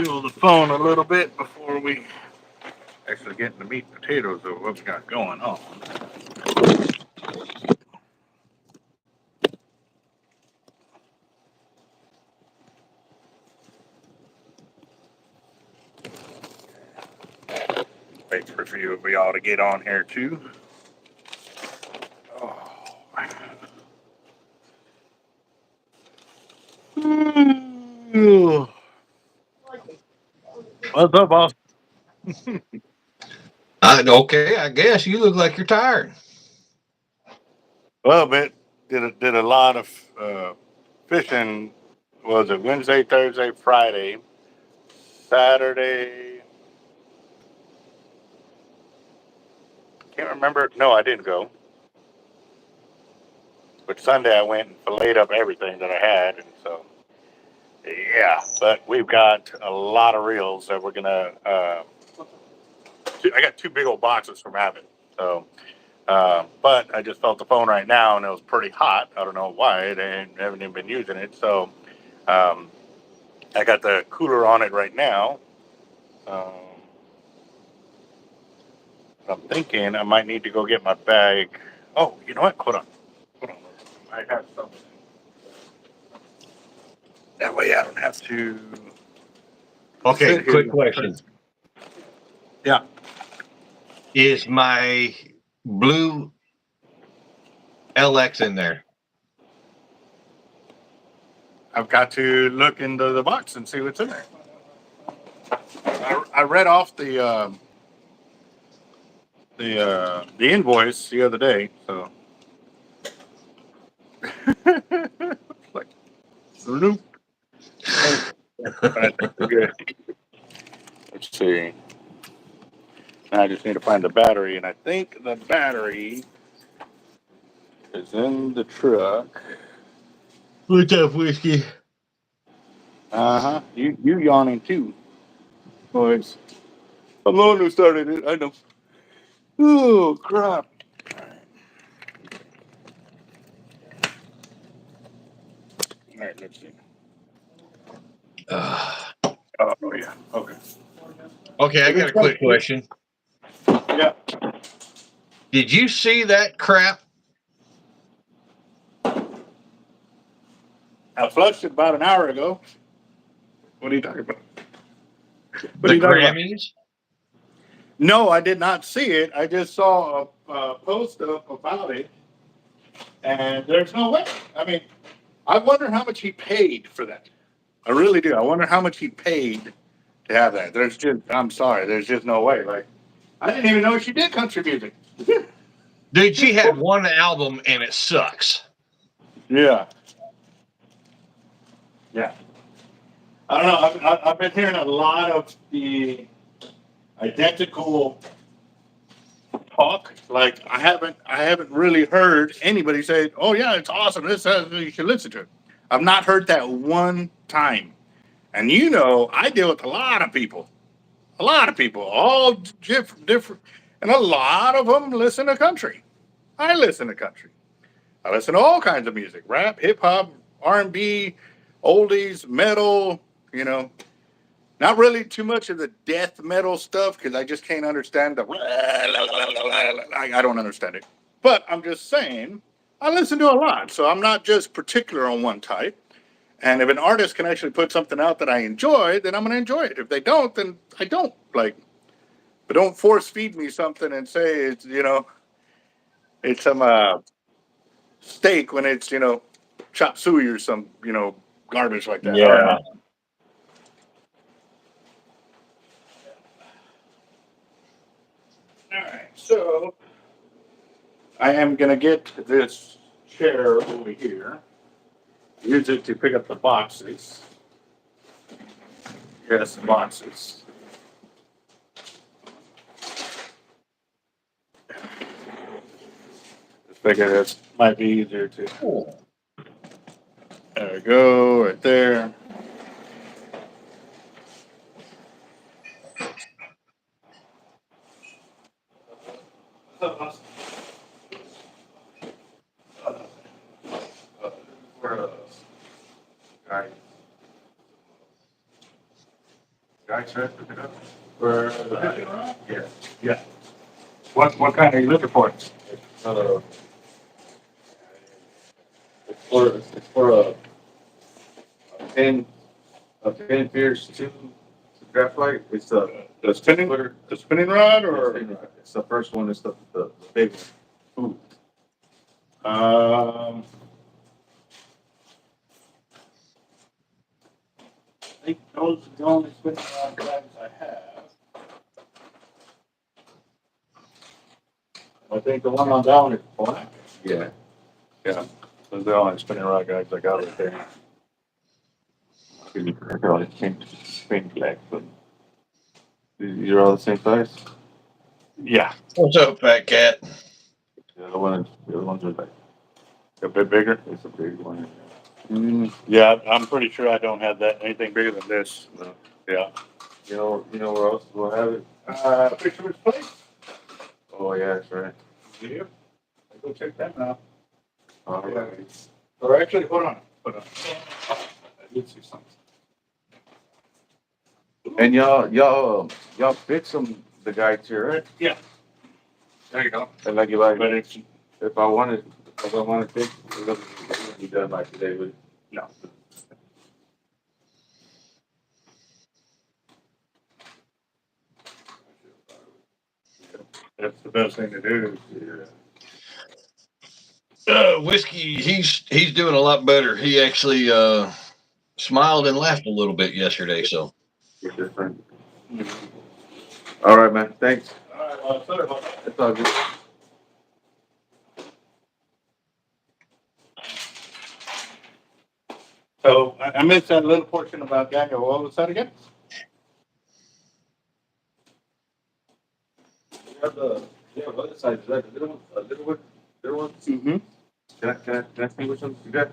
chill the phone a little bit before we actually get into meat and potatoes of what we got going on. Wait for a few of y'all to get on here too. Oh. What's up, boss? Okay, I guess you look like you're tired. Well, bit did a lot of fishing. Was it Wednesday, Thursday, Friday, Saturday? Can't remember. No, I didn't go. But Sunday I went and filleted up everything that I had, and so yeah. But we've got a lot of reels that we're gonna. I got 2 big old boxes from Avet, so. But I just felt the phone right now, and it was pretty hot. I don't know why. They haven't even been using it, so I got the cooler on it right now. I'm thinking I might need to go get my bag. Oh, you know what? Hold on. I have something. That way I don't have to. Okay, quick question. Yeah. Is my blue LX in there? I've got to look into the box and see what's in there. I read off the invoice the other day, so like nope. But I think we're good. Let's see. I just need to find the battery, and I think the battery is in the truck. What's up, Whiskey? You yawning too, boys. I'm the one who started it. I know. Oh crap! All right, let's see. Oh yeah. Okay. Okay, I got a quick question. Yeah. Did you see that crap? I flushed it about an hour ago. What are you talking about? The Grammys? No, I did not see it. I just saw a post up about it, and there's no way. I mean, I wonder how much he paid for that. I really do. I wonder how much he paid to have that. I'm sorry, there's just no way. Like, I didn't even know she did country music. Dude, she had one album and it sucks. Yeah. Yeah. I don't know. I've been hearing a lot of the identical talk. Like I haven't really heard anybody say, "Oh yeah, it's awesome. This you should listen to it." I've not heard that one time. And I deal with a lot of people, all different, and a lot of them listen to country. I listen to country. I listen to all kinds of music: rap, hip hop, R&B, oldies, metal. Not really too much of the death metal stuff because I just can't understand the. I don't understand it. But I'm just saying, I listen to a lot, so I'm not just particular on one type. And if an artist can actually put something out that I enjoy, then I'm going to enjoy it. If they don't, then I don't. But don't force feed me something and say it's some steak when it's chop suey or some garbage like that. Yeah. All right, so I am going to get this chair over here. Use it to pick up the boxes. Yes, the boxes. Just figured it might be easier to. There we go, right there. Guy said pick it up. For the fishing rod? Yeah. Yeah. What kind are you looking for? Uh, it's for a 10 Pierce 2 graphite. It's The spinning rod or? it's the first one. It's the big one. I think those are the only spinning rod guys I have. I think the one on that one is black. Yeah. Yeah. Those are the only spinning rod guys I got right there. I probably changed paint black, but you're all the same size. Yeah. What's up, fat cat? The other ones are like A bit bigger. it's a big one. Yeah, I'm pretty sure I don't have that, anything bigger than this. No. Yeah. You know where else we'll have it? Fisherman's Place? Oh yeah, that's right. Yeah. I'll go check that out. Oh yeah. Or actually, hold on. I did see something. And y'all fix them the guides here, right? Yeah. There you go. And like But it's, if I wanted to fix it doesn't be done like today, but no. That's the best thing to do. Whiskey, he's doing a lot better. He actually smiled and laughed a little bit yesterday. So it's different. All right, man. Thanks. All right, well, sorry about that. It's all good. So I missed that little portion about Daniel. What was that again? You have other sides, right? A little one. Mm-hmm. Can I see which ones you got?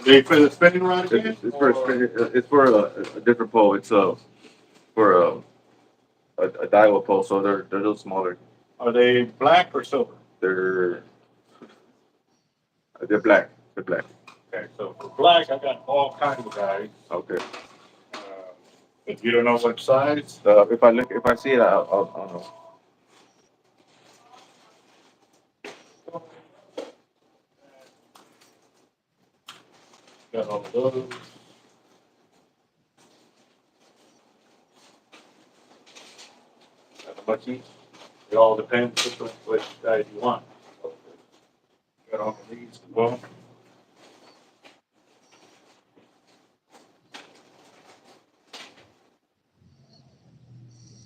For the spinning rod again? It's for a different pole. It's for a Daiwa pole, so they're a little smaller. Are they black or silver? They're black. They're black. Okay, so for black, I got all kinds of guys. Okay. But you don't know what size? If I see it, I'll know. Got all of those. Got a bunch each. It all depends which size you want. Got all of these as well.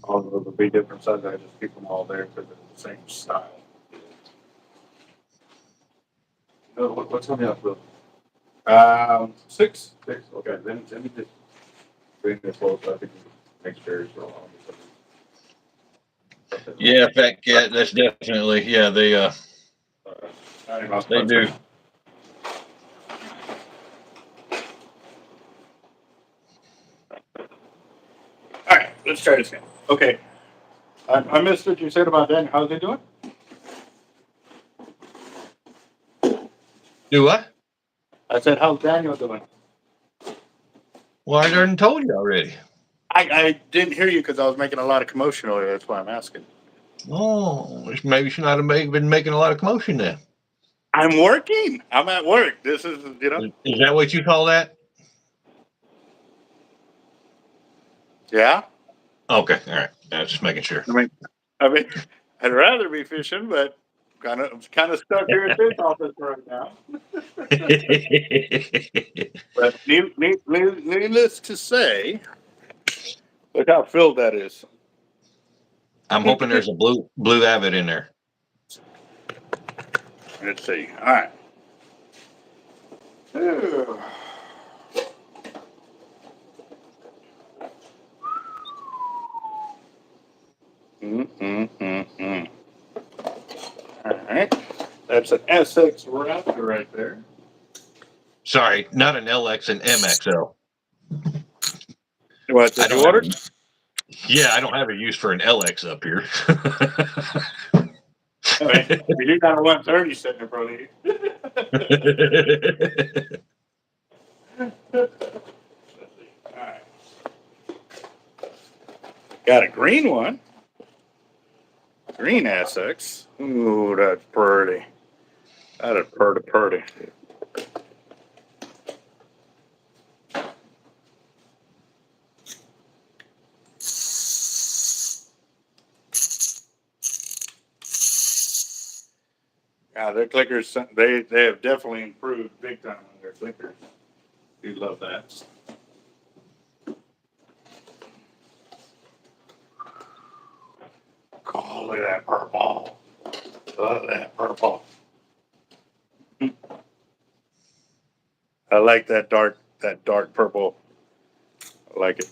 All of them will be different sizes. I just keep them all there because they're the same style. What's on the outfield? 6. Okay, let me just bring this close so I can make sure it's all on. yeah, fat cat. That's definitely they they do. All right, let's try this again. Okay. I missed what you said about Daniel. How's he doing? Do what? I said, how's Daniel doing? Well, I already told you already. I didn't hear you because I was making a lot of commotion earlier. That's why I'm asking. Oh, maybe she not have been making a lot of commotion then. I'm working. I'm at work. This is, Is that what you call that? Yeah. Okay, all right. I was just making sure. I mean, I'd rather be fishing, but I'm kind of stuck here at this office right now. But needless to say, look how filled that is. I'm hoping there's a blue Avet in there. Let's see. All right. Ew. All right. That's an SX Raptor right there. Sorry, not an LX, an MXL. What did you order? Yeah, I don't have a use for an LX up here. I mean, you got a 130 sitting in front of you. Alright. Got a green one. Green Essex. Ooh, that's pretty. That is pretty. Yeah, their clickers, they have definitely improved big time on their clickers. You love that. Oh, look at that purple. Look at that purple. I like that dark purple. I like it.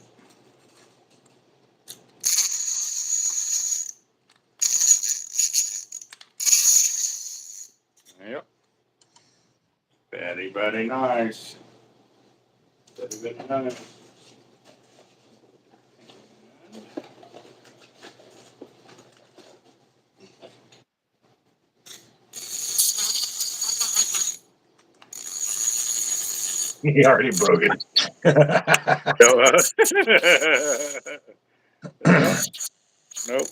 Yep. Very nice. Very nice. He already broke it. Yeah. Nope.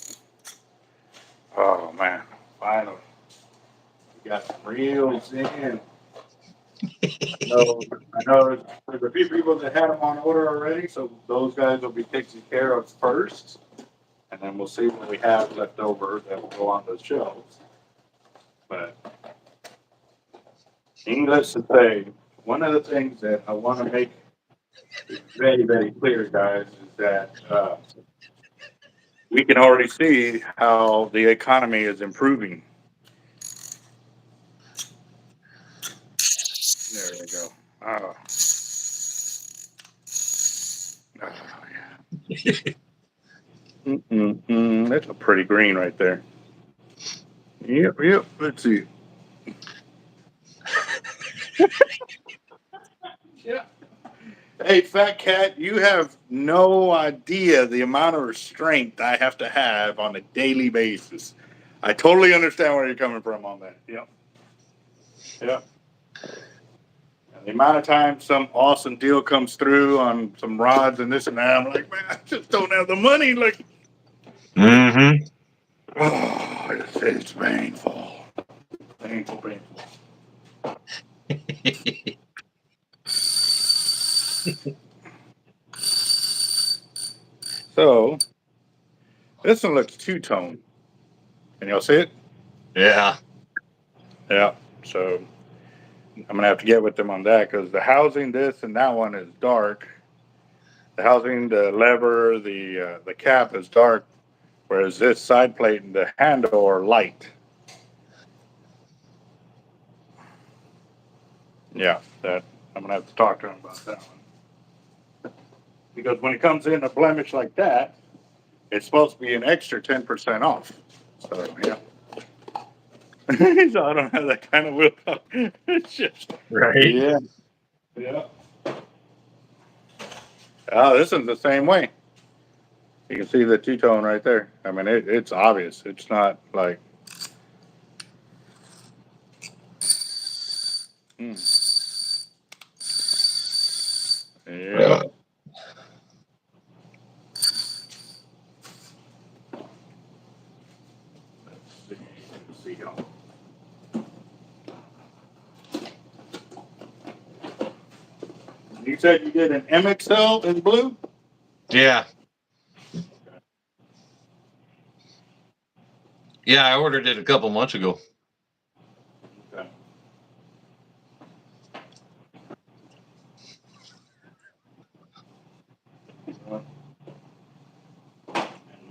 Oh man, finally. We got some reels in. I know there's a few people that had them on order already, so those guys will be taken care of first. And then we'll see what we have left over that will go on those shelves. But needless to say, one of the things that I want to make very clear, guys, is that we can already see how the economy is improving. There we go. Oh, yeah. That's a pretty green right there. Yep. Let's see. Yeah. Hey, Fat Cat, you have no idea the amount of restraint I have to have on a daily basis. I totally understand where you're coming from on that. Yep. Yep. And the amount of time some awesome deal comes through on some rods and this and that, I'm like, man, I just don't have the money. Like, Mm-hmm. oh, it's painful. Painful. So, this one looks two-tone. Can y'all see it? Yeah. Yeah. So, I'm going to have to get with them on that because the housing, this and that one is dark. The housing, the lever, the cap is dark, whereas this side plate and the handle are light. Yeah, that I'm gonna have to talk to him about that one. Because when it comes in a blemish like that, it's supposed to be an extra 10% off. So yeah. So I don't have that kind of willpower. It's just Right. yeah. Yeah. Oh, this is the same way. You can see the two-tone right there. I mean, it's obvious. It's not like. Hmm. Yeah. Let's see. You said you did an MXL in blue? Yeah. Yeah, I ordered it a couple months ago. Okay.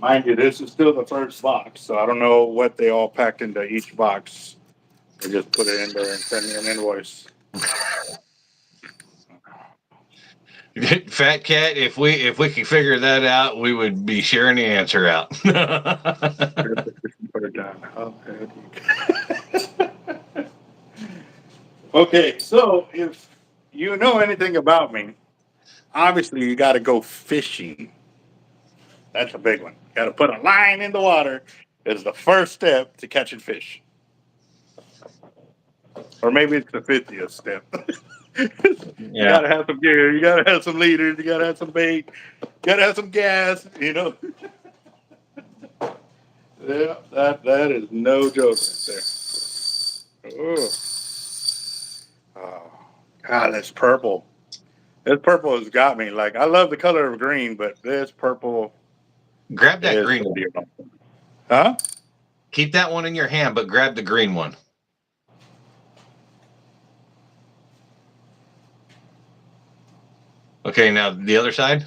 Mind you, this is still the first box, so I don't know what they all packed into each box. They just put it in there and send me an invoice. Fat Cat, if we could figure that out, we would be sharing the answer out. Put it down. Okay. Okay, so if you know anything about me, obviously you got to go fishing. That's a big one. Got to put a line in the water is the first step to catching fish. or maybe it's the 50th step. You Yeah. gotta have some gear. You gotta have some leaders. You gotta have some bait. You gotta have some gas. You know. Yeah, that is no joke right there. Ugh. Oh, God, this purple. This purple has got me. Like, I love the color of green, but this purple Grab that is green one. pretty awesome. Huh? Keep that one in your hand, but grab the green one. Okay, now the other side.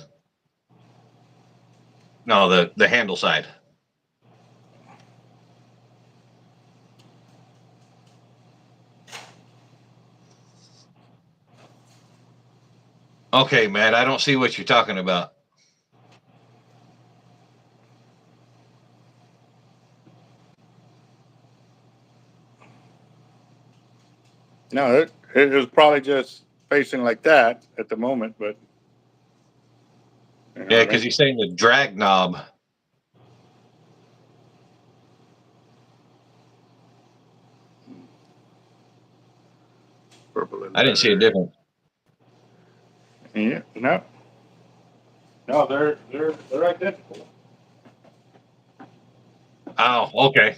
No, the handle side. Okay, Matt, I don't see what you're talking about. No, it was probably just facing like that at the moment, but you know Yeah, what I because mean? he's saying the drag knob. Purple is I didn't see a better. difference. Yeah, no, they're identical. Oh, okay.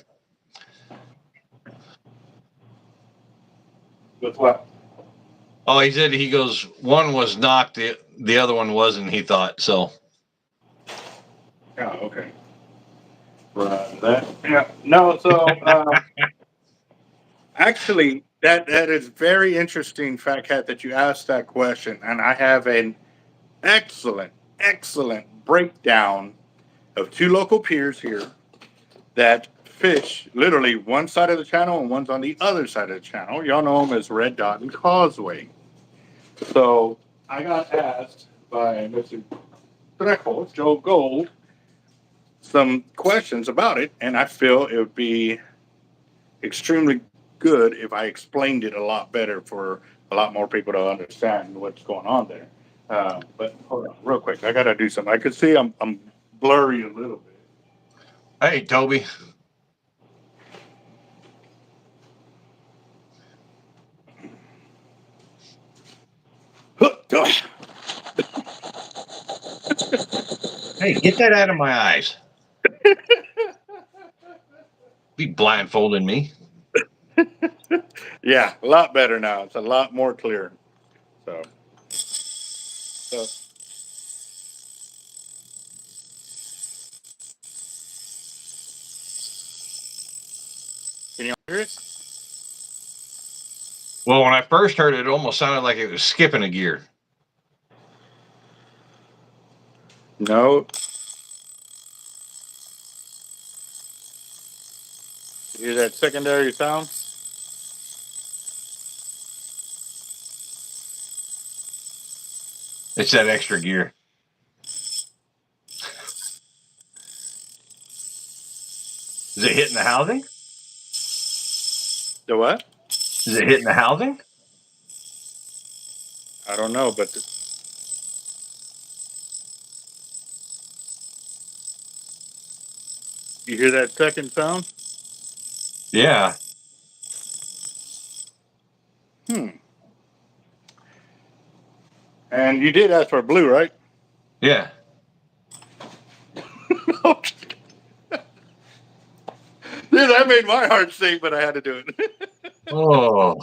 With what? Oh, he said he goes, one was knocked, the other one wasn't, he thought. So Oh, okay. Right. That. Yeah. No. So actually, that is very interesting, Fat Cat, that you asked that question, and I have an excellent breakdown of two local piers here that fish literally one side of the channel and one's on the other side of the channel. Y'all know them as Red Dot and Causeway. So I got asked by Mr. Trejo, Joe Gold, some questions about it, and I feel it would be extremely good if I explained it a lot better for a lot more people to understand what's going on there. But hold on, real quick, I gotta do something. I could see I'm blurry a little bit. hey, Toby. Hey, get that out of my eyes. Be blindfolding me. Yeah, a lot better now. It's a lot more clear. So can you hear it? Well, when I first heard it, it almost sounded like it was skipping a gear. No. You hear that secondary sound? It's that extra gear. Is it hitting the housing? The what? Is it hitting the housing? I don't know, but you hear that second sound? Yeah. Hmm. And you did ask for blue, right? Yeah. Dude, that made my heart sink, but I had to do it. Oh.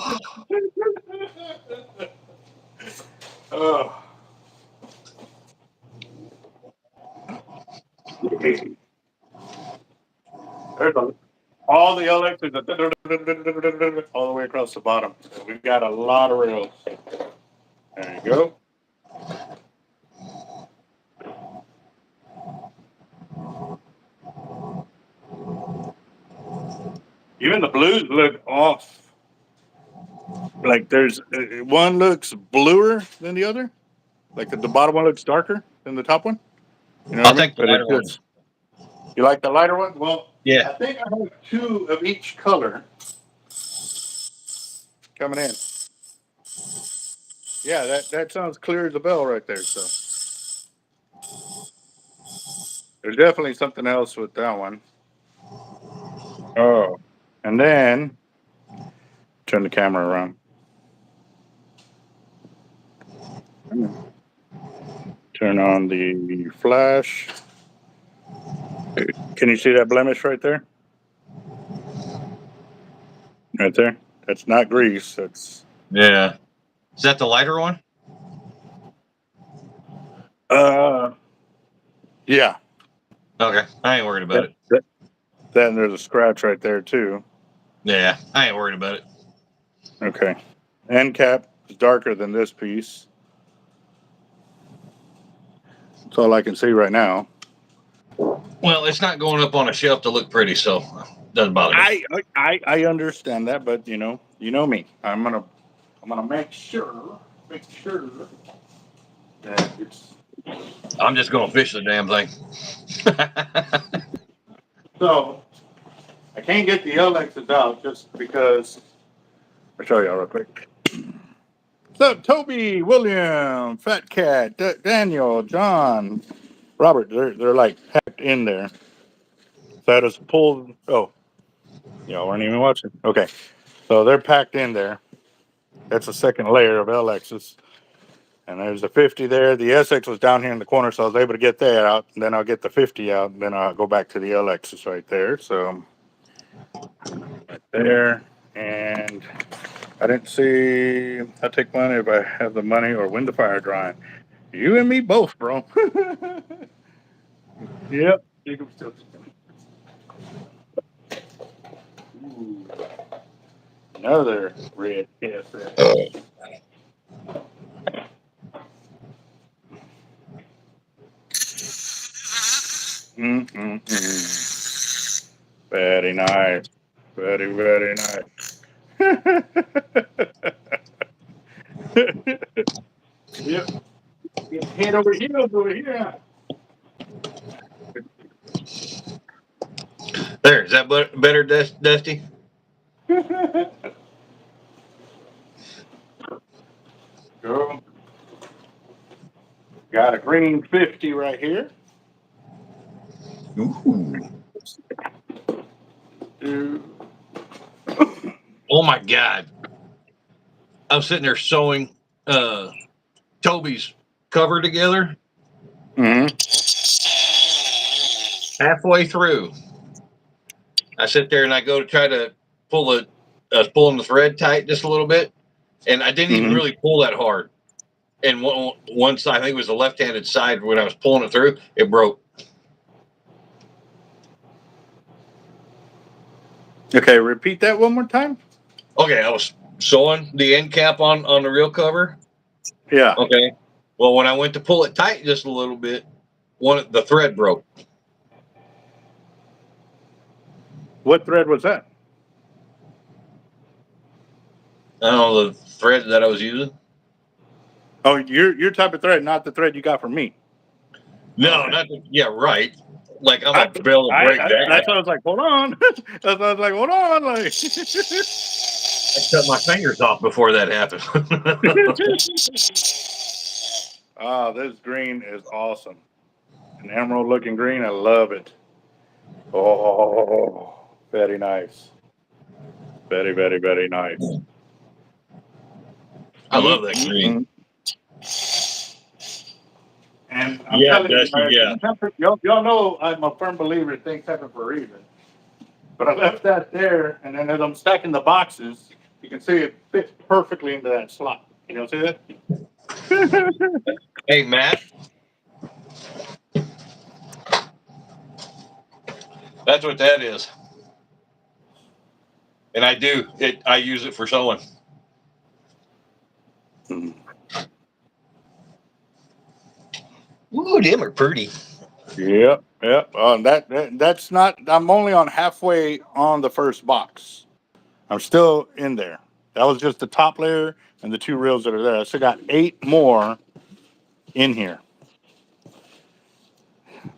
Oh. There's all the LXs all the way across the bottom. So we've got a lot of rails. There you go. Even the blues look off. Like there's one looks bluer than the other. Like the bottom one looks darker than the top one. You know I'll what I mean? take the But it's lighter just ones. you like the lighter one. Well, Yeah. I think I have two of each color coming in. Yeah, that sounds clear as a bell right there. So there's definitely something else with that one. Oh, and then turn the camera around. Turn on the flash. Can you see that blemish right there? Right there. That's not grease. That's Yeah. Is that the lighter one? yeah. Okay. I ain't worried about it. Then there's a scratch right there too. Yeah. I ain't worried about it. Okay. End cap is darker than this piece. That's all I can see right now. Well, it's not going up on a shelf to look pretty, so doesn't bother me. I understand that, but you know me. I'm gonna make sure that it's I'm just gonna fish the damn thing. so. I can't get the LXs out just because. I'll show y'all real quick. So Toby, William, Fat Cat, Daniel, John, Robert, they're like packed in there. So I just pulled. Oh, y'all weren't even watching. Okay, so they're packed in there. That's a second layer of LXs. And there's a 50 there. The SX was down here in the corner, so I was able to get that out. And then I'll get the 50 out, and then I'll go back to the LXs right there. So right there. And I didn't see. I'll take money if I have the money or when the fire drying. You and me both, bro. Yep. Ooh, another red KSS. Mm-mm-mm. Very nice. Very, very nice. Yep. Head over heels over here. There, is that better, Dusty? Go. Got a green 50 right here. Ooh. Ooh. Oh my God. I'm sitting there sewing Toby's cover together. Mm-hmm. Halfway through, I sit there and I go to try to pull it. I was pulling the thread tight just a little bit, and I didn't even Mm-hmm. really pull that hard. And one side, I think it was the left-handed side, when I was pulling it through, it broke. Okay, repeat that one more time. Okay, I was sewing the end cap on the real cover. Yeah. Okay. Well, when I went to pull it tight just a little bit, the thread broke. What thread was that? I don't know, the thread that I was using. Oh, your type of thread, not the thread you got from me. No, Okay. not the, yeah, right. Like I'm gonna be able to break that. That's what I was like. Hold on. That's what I was like. Hold on. Like. I cut my fingers off before that happened. Oh, this green is awesome. An emerald looking green. I love it. Oh, very nice. Very, very, very nice. I love that green. And I'm Yeah, telling you, Dusty, yeah. y'all know I'm a firm believer things happen for a reason. But I left that there, and then as I'm stacking the boxes, you can see it fits perfectly into that slot. You know, see that? Hey, Matt. That's what that is. And I do it. I use it for sewing. Ooh, them are pretty. Yep. That's not. I'm only on halfway on the first box. I'm still in there. That was just the top layer and the two reels that are there. I still got 8 more in here.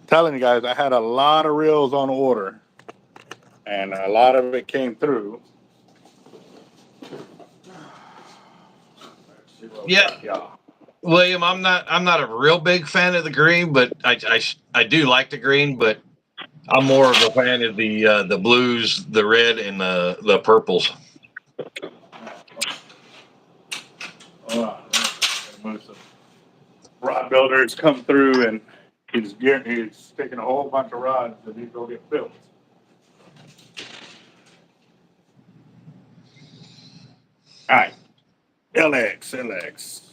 Telling you guys, I had a lot of reels on order, and a lot of it came through. Yeah. William, I'm not a real big fan of the green, but I do like the green, but I'm more of a fan of the blues, the red, and the purples. rod builder's come through and he's taking a whole bunch of rods that need to go get built. All right, LX.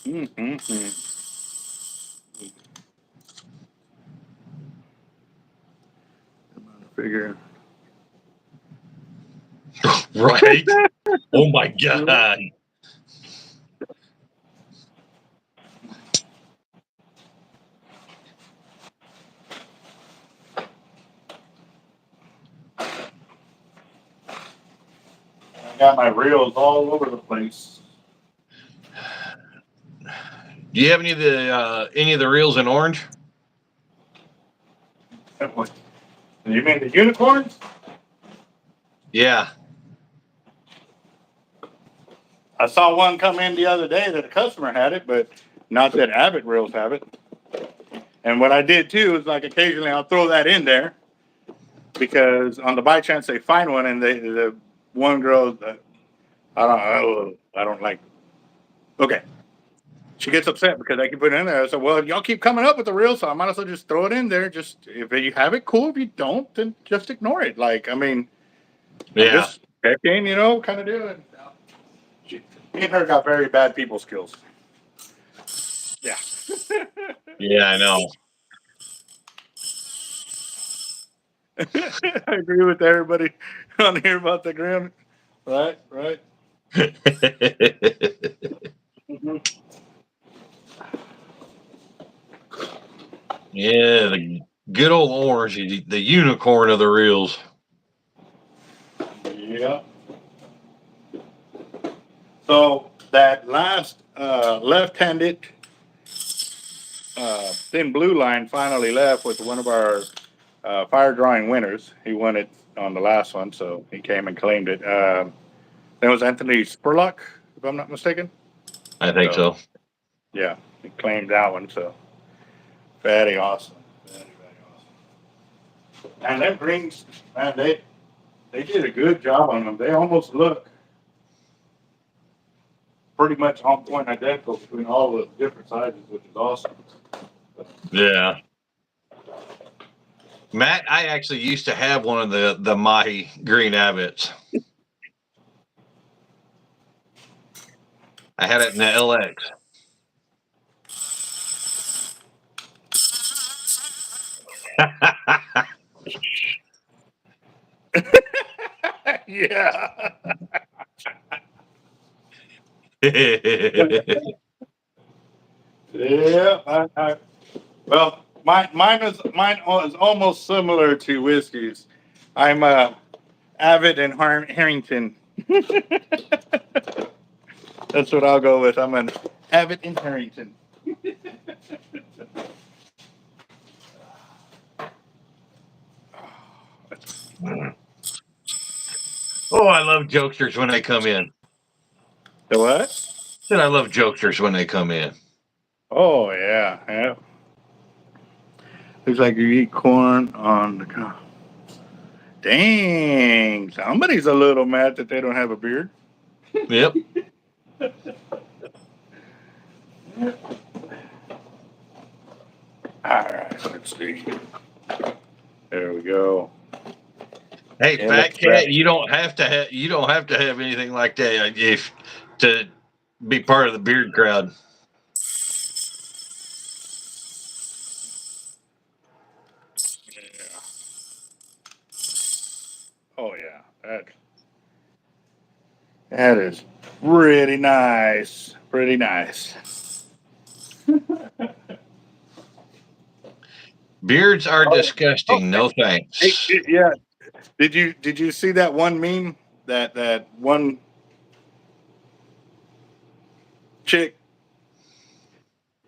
Mm-hmm. Figure. Right? Oh my God. I got my reels all over the place. Do you have any of the reels in orange? You mean the unicorns? Yeah. I saw one come in the other day that a customer had it, but not that Avet reels have it. And what I did too is like occasionally I'll throw that in there because on the by chance they find one and the one girl I don't like. Okay, she gets upset because I can put it in there. I said, well, y'all keep coming up with the reel, so I might as well just throw it in there. Just if you have it, cool. If you don't, then just ignore it. Like I mean, I'm Yeah. just checking, kind of doing. Me and her got very bad people skills. Yeah. Yeah, I know. I agree with everybody on here about the ground. Right. Mm-hmm. Yeah, the good old orange, the unicorn of the reels. Yeah. So that last left-handed thin blue line finally left with one of our fire drawing winners. He won it on the last one, so he came and claimed it. That was Anthony Spurlock, if I'm not mistaken. I think so. Yeah, he claimed that one. So very awesome. Very awesome. And them greens, man, they did a good job on them. They almost look pretty much on point identical between all the different sizes, which is awesome. Yeah. Matt, I actually used to have one of the Mahi green Avets. I had it in the LX. Yeah. Yeah. Well, mine is almost similar to whiskey's. I'm Avid and Harrington. That's what I'll go with. I'm an Avid and Harrington. Oh, I love jokesters when they come in. The what? Said I love jokesters when they come in. Oh yeah. Looks like you eat corn on the cob. Dang, somebody's a little mad that they don't have a beard. Yep. All right, let's see. There we go. Hey, Yeah, Fat Cat, you don't have to have anything like that if to be part of the beard crowd. Yeah. Oh yeah, that is pretty nice. Pretty nice. Beards are Oh, disgusting. No hey, thanks. yeah. Did you see that one meme that one chick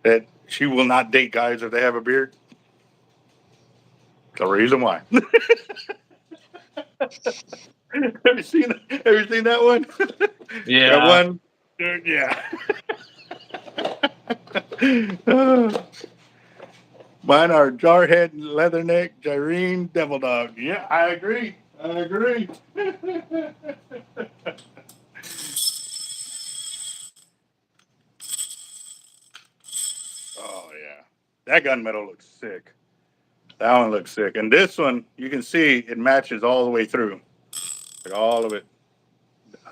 that she will not date guys if they have a beard? The reason why. Have you seen that one? That Yeah. one, yeah. Mine are Jarhead, Leatherneck, Gyrene, Devil Dog. Yeah, I agree. That gunmetal looks sick. That one looks sick. And this one, you can see it matches all the way through. Like all of it.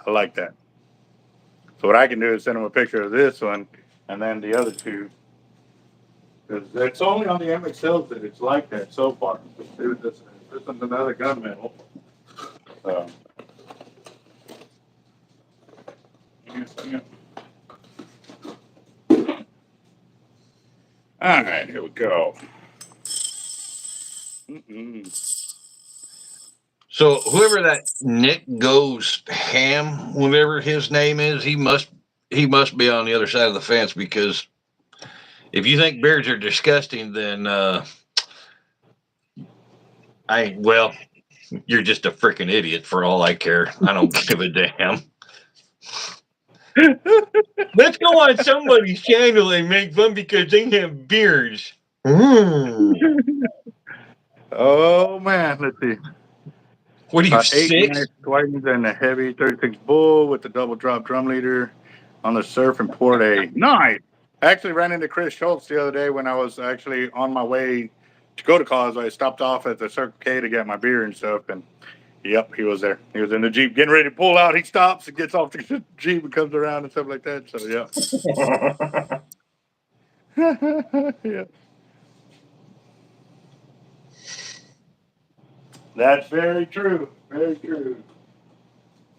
I like that. So what I can do is send them a picture of this one and then the other two. Because it's only on the MXLs that it's like that so far. This one's another gunmetal. So, yeah. All right, here we go. So whoever that Nick Goes Ham, whatever his name is, he must be on the other side of the fence, because if you think beards are disgusting, then you're just a freaking idiot for all I care. I don't give a damn. Let's go on somebody's channel and make fun because they have beards. Oh man, let's see. What are you, 8 6? nice Whitens and a heavy 36 bull with the double drop drum leader on the surf and port A. Nice. I actually ran into Chris Schultz the other day when I was actually on my way to go to college. I stopped off at the Circle K to get my beer and stuff, and yep, he was there. He was in the Jeep getting ready to pull out. He stops and gets off the Jeep and comes around and stuff like that. So yeah. Yeah. That's very true. Very true.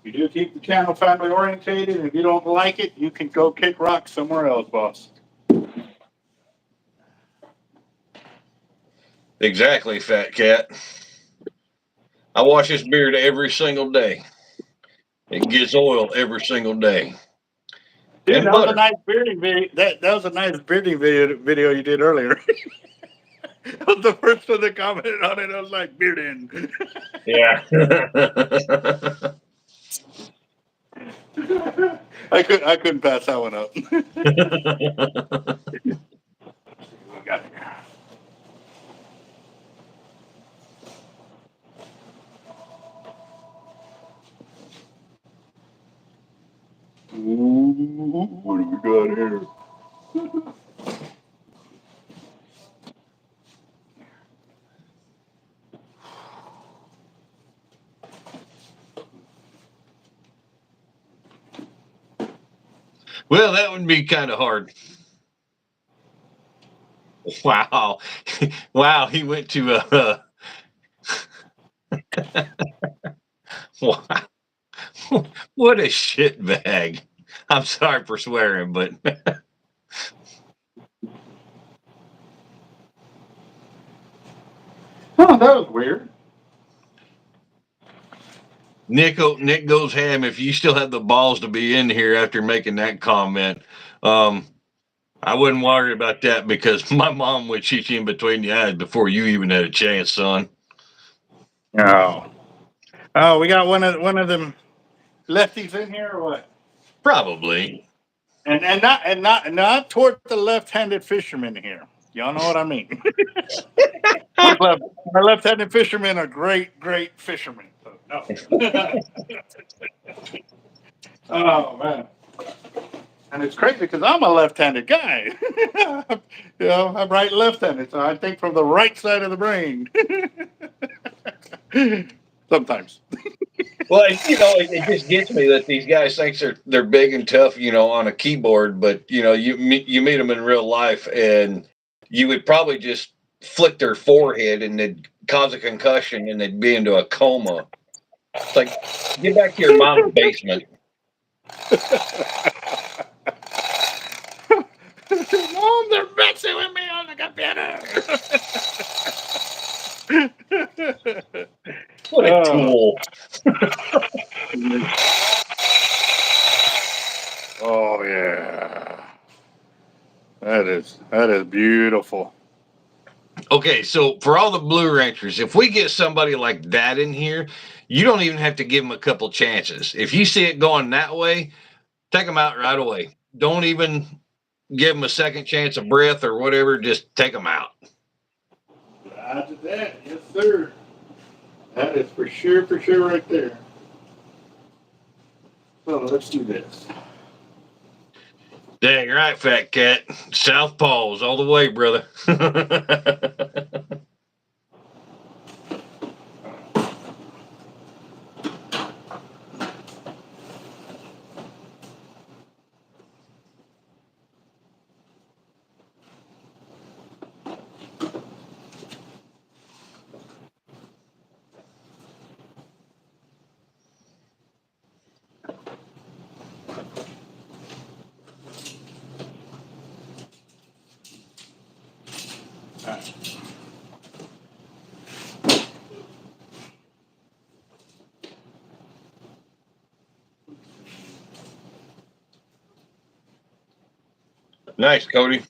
You do keep the channel family orientated, and if you don't like it, you can go kick rocks somewhere else, boss. Exactly, fat cat. I wash his beard every single day. It gets oil every single day. Dude, And that was a butter. nice bearding video. That was a nice bearding video you did earlier. That was the first one that commented on it. I was like, bearding. Yeah. I couldn't pass that one up. Got it. Ooh, what do we got here? Well, that would be kind of hard. Wow. Wow, he went to wow. What a shit bag. I'm sorry for swearing, but Oh, that was weird. Nick Goes Ham, if you still have the balls to be in here after making that comment, I wouldn't worry about that, because my mom would shoot you in between the eyes before you even had a chance, son. Oh. Oh, we got one of them lefties in here or what? Probably. And not toward the left-handed fishermen here. Y'all know what I mean. Our left-handed fishermen are great fishermen. So, no. Oh man. And it's crazy because I'm a left-handed guy. I'm right left-handed, so I think from the right side of the brain. Sometimes. Well, it just gets me that these guys think they're big and tough, on a keyboard, but you meet them in real life, and you would probably just flick their forehead, and they'd cause a concussion, and they'd be into a coma. It's like, get back to your mom's basement. Mom, they're messing with me on the computer. What a tool! Oh yeah, that is beautiful. Okay, so for all the Blue Ranchers, if we get somebody like that in here, you don't even have to give them a couple chances. If you see it going that way, take them out right away. Don't even give them a second chance of breath or whatever. Just take them out. Roger that, yes sir. That is for sure right there. So let's do this. Dang right, fat cat. South Paws all the way, brother. Nice, Cody.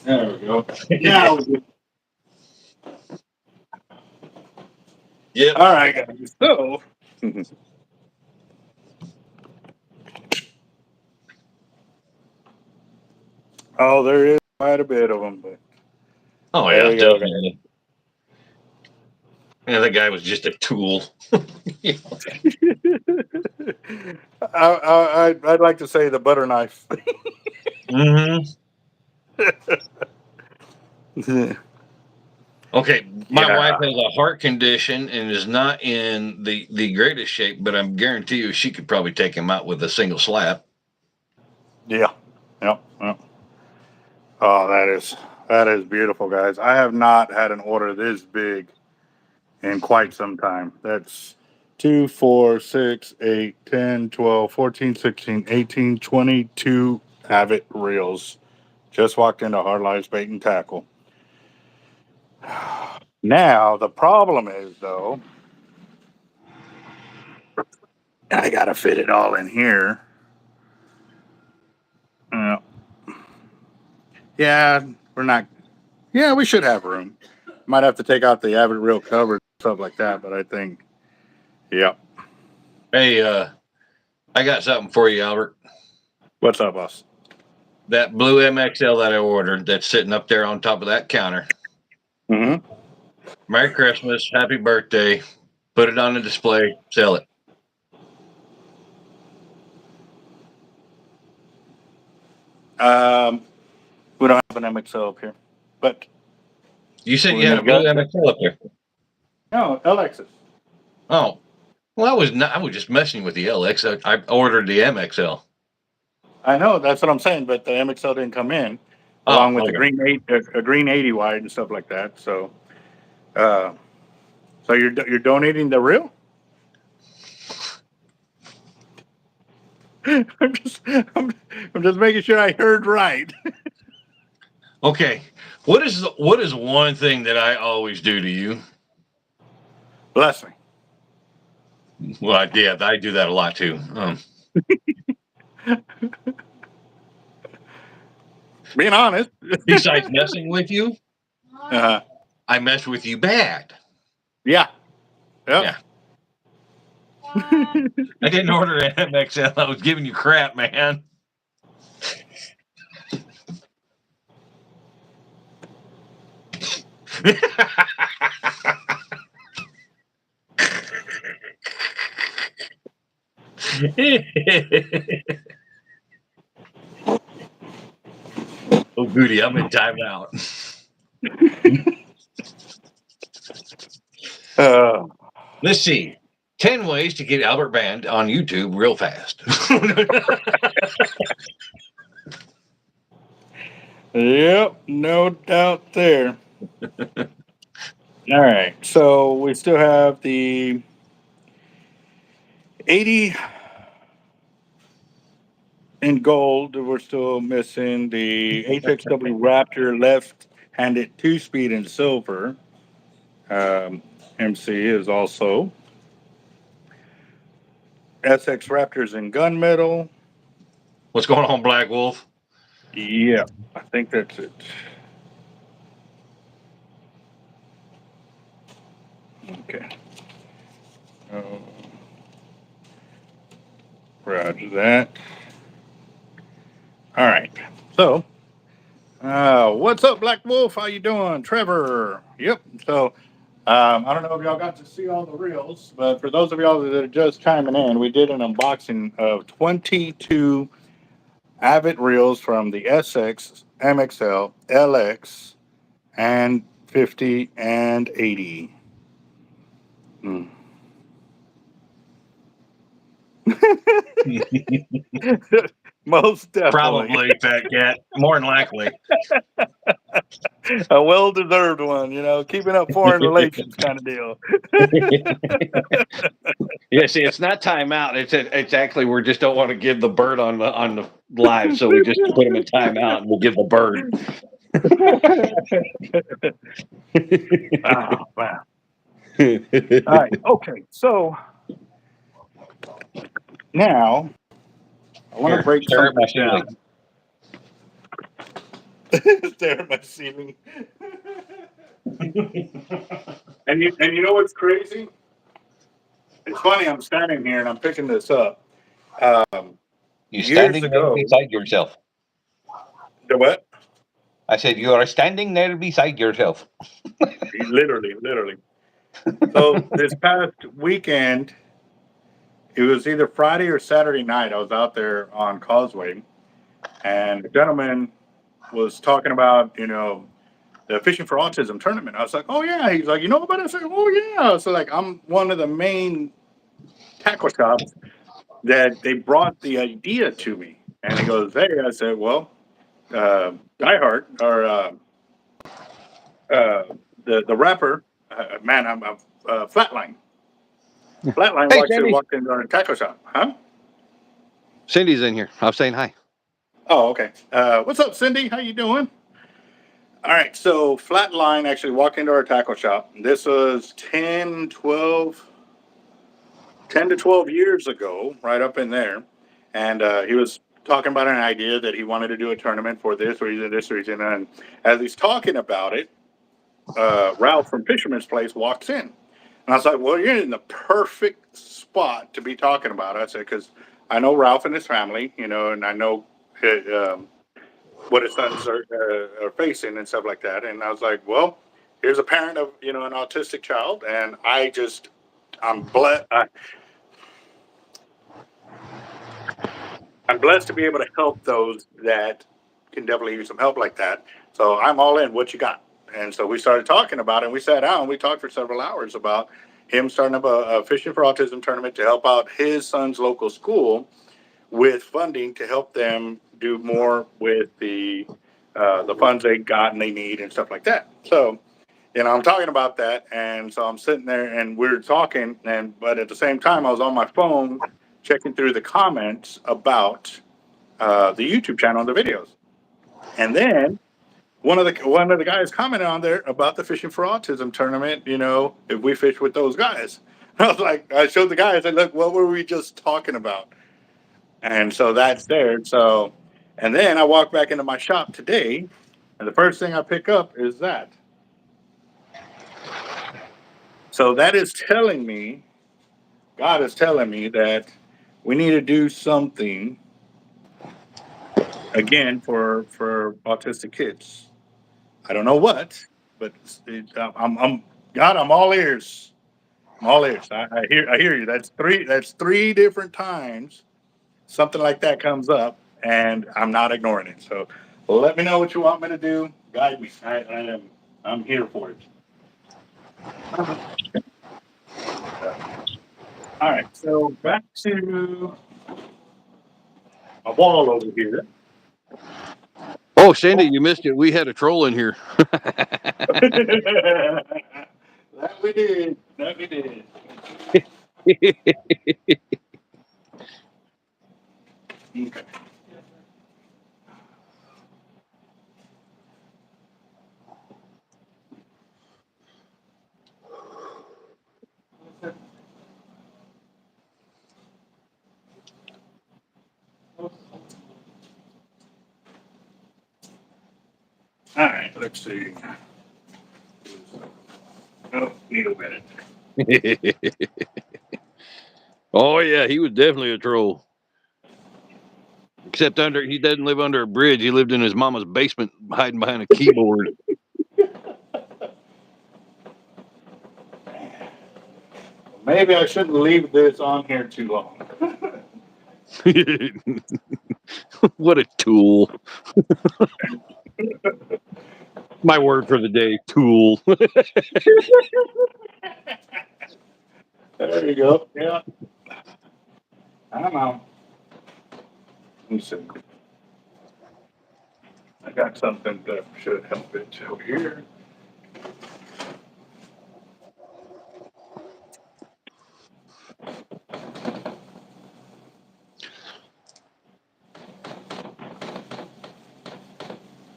There we go. Now, Yep. all right, guys. So, oh, there is quite a bit of them, but Oh there yeah, we go, guys. definitely. Yeah, that guy was just a tool. I'd like to say the butter knife. Mm-hmm. Okay, my wife Yeah, has a heart condition and is not in the greatest shape, but I'm guarantee you she could probably take him out with a single slap. yeah, yep. Oh, that is beautiful, guys. I have not had an order this big in quite some time. That's 2, 4, 6, 8, 10, 12, 14, 16, 18, 22 Avet reels. Just walked into Hard Lives Bait and Tackle. Now, the problem is, though, I got to fit it all in here. Uh, yeah, we're not. Yeah, we should have room. Might have to take out the Avid reel cover and stuff like that, but I think, yeah. Hey, I got something for you, Albert. What's up, boss? That blue MXL that I ordered that's sitting up there on top of that counter. Mm-hmm. Merry Christmas, happy birthday. Put it on the display, sell it. We don't have an MXL up here, but You said we're you had a gonna blue go. MXL up there. No, LXs. Oh, well, I was not. I was just messing with the LX. I ordered the MXL. I know that's what I'm saying, but the MXL didn't come in Oh, along with the okay. green 80 wide and stuff like that. So, uh, so you're donating the reel? I'm just I'm, I'm just making sure I heard right. Okay. What is one thing that I always do to you? Bless me. Well, I do that a lot too. Being honest. Besides messing with you, Uh, I mess with you bad. yeah. Yep. Yeah. I didn't order an MXL. I was giving you crap, man. Oh, goody. I'm in timeout. Uh, Let's see. 10 ways to get Albert banned on YouTube real fast. yep. No doubt there. All right. So we still have the 80 in gold. We're still missing the HXW Raptor left-handed two-speed in silver. MC is also SX Raptors in gunmetal. What's going on, Black Wolf? Yeah, I think that's it. Okay. Oh, roger that. All right. So What's up, Black Wolf? How you doing? Trevor. Yep. So, I don't know if y'all got to see all the reels, but for those of y'all that are just chiming in, we did an unboxing of 22 Avet reels from the SX, MXL, LX, and 50 and 80. Hmm. Most definitely. Probably, fat cat. More than likely. A well-deserved one, keeping up foreign relations kind of deal. Yeah, see, it's not timeout. It's actually we just don't want to give the bird on the live, so we just put him in timeout and we give the bird. Oh, wow. All right. Okay. So now I want to break Stare at my something ceiling. down. Stare at my ceiling. And you know what's crazy? It's funny. I'm standing here and I'm picking this up. You're Years standing there ago. beside yourself. The what? I said you are standing there beside yourself. Literally. So this past weekend, it was either Friday or Saturday night. I was out there on Causeway, and a gentleman was talking about, the Fishing for Autism tournament. I was like, oh yeah. He's like, you know about it? I said, oh yeah. So like, I'm one of the main tackle shops that they brought the idea to me. And he goes, hey. I said, well, Diehard or uh, the rapper, man, I'm Flatline. Flatline Hey, Cindy. walked into our tackle shop, huh? Cindy's in here. I'm saying hi. Oh, okay. What's up, Cindy? How you doing? All right, so Flatline actually walked into our tackle shop. This was 10 to 12 years ago, right up in there. And he was talking about an idea that he wanted to do a tournament for this reason. And as he's talking about it, Ralph from Fisherman's Place walks in. And I was like, well, you're in the perfect spot to be talking about it. I said, because I know Ralph and his family, and I know what his sons are facing and stuff like that. And I was like, well, here's a parent of, an autistic child. And I'm blessed. I'm blessed to be able to help those that can definitely use some help like that. So I'm all in. What you got? And so we started talking about it. And we sat down and we talked for several hours about him starting up a Fishing for Autism tournament to help out his son's local school with funding to help them do more with the funds they got and they need and stuff like that. So, I'm talking about that, and so I'm sitting there and we're talking, but at the same time I was on my phone checking through the comments about the YouTube channel and the videos, and then one of the guys commented on there about the Fishing for Autism tournament. If we fish with those guys, I was like, I showed the guys. I said, look, what were we just talking about? And so that's there. So, and then I walk back into my shop today, and the first thing I pick up is that. So that is telling me, God is telling me that we need to do something again for autistic kids. I don't know what, but I'm God. I'm all ears. I'm all ears. I hear you. That's three different times something like that comes up, and I'm not ignoring it. So let me know what you want me to do. Guide me. I'm here for it. All right. So back to a wall over here. Oh, Cindy, you missed it. We had a troll in here. That we did. That we did. Okay. All right. Let's see. Oh, need a minute. Oh yeah, he was definitely a troll. Except he doesn't live under a bridge. He lived in his mama's basement, hiding behind a keyboard. Maybe I shouldn't leave this on here too long. What a tool! My word for the day: tool. There you go. Yeah. I don't know. Let me see. I got something that should help it over here.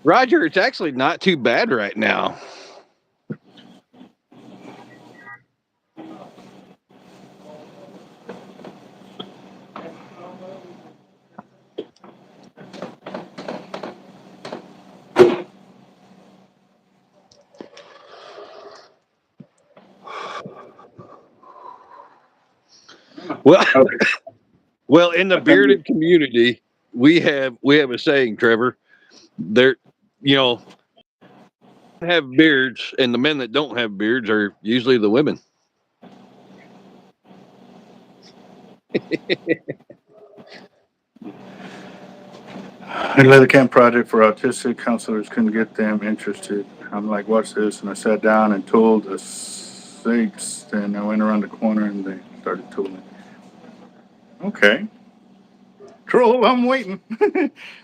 Roger, it's actually not too bad right now. Well, Okay. well, in the bearded community, we have a saying, Trevor. There, have beards, and the men that don't have beards are usually the women. The Leather Camp project for autistic counselors couldn't get them interested. I'm like, what's this? And I sat down and tooled the sakes. Then I went around the corner and they started tooling. Okay. Troll, I'm waiting.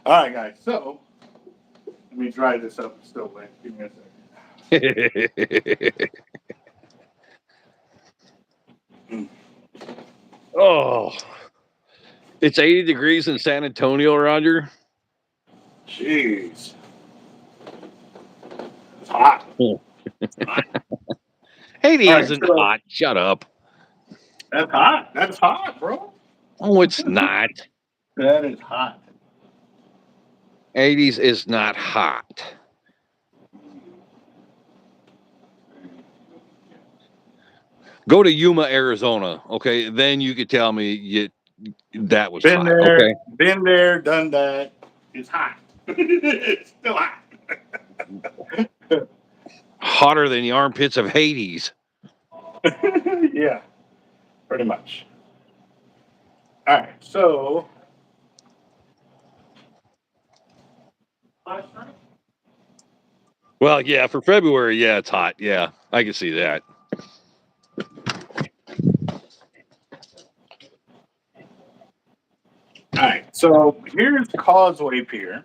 All right, guys. So let me dry this up. It's still wet. Give me a second. Oh, it's 80 degrees in San Antonio, Roger. Jeez. It's hot. It's hot. 80 All right, isn't so- hot. Shut up. That's hot. That's hot, bro. Oh, it's not. That is hot. 80s is not hot. Go to Yuma, Arizona. Okay, then you could tell me that was Been hot. there, Okay, been there, done that. It's hot. It's still hot. hotter than the armpits of Hades. Yeah, pretty much. All right, so Well, yeah, for February, yeah, it's hot. Yeah, I can see that. all right, so here's Causeway Pier.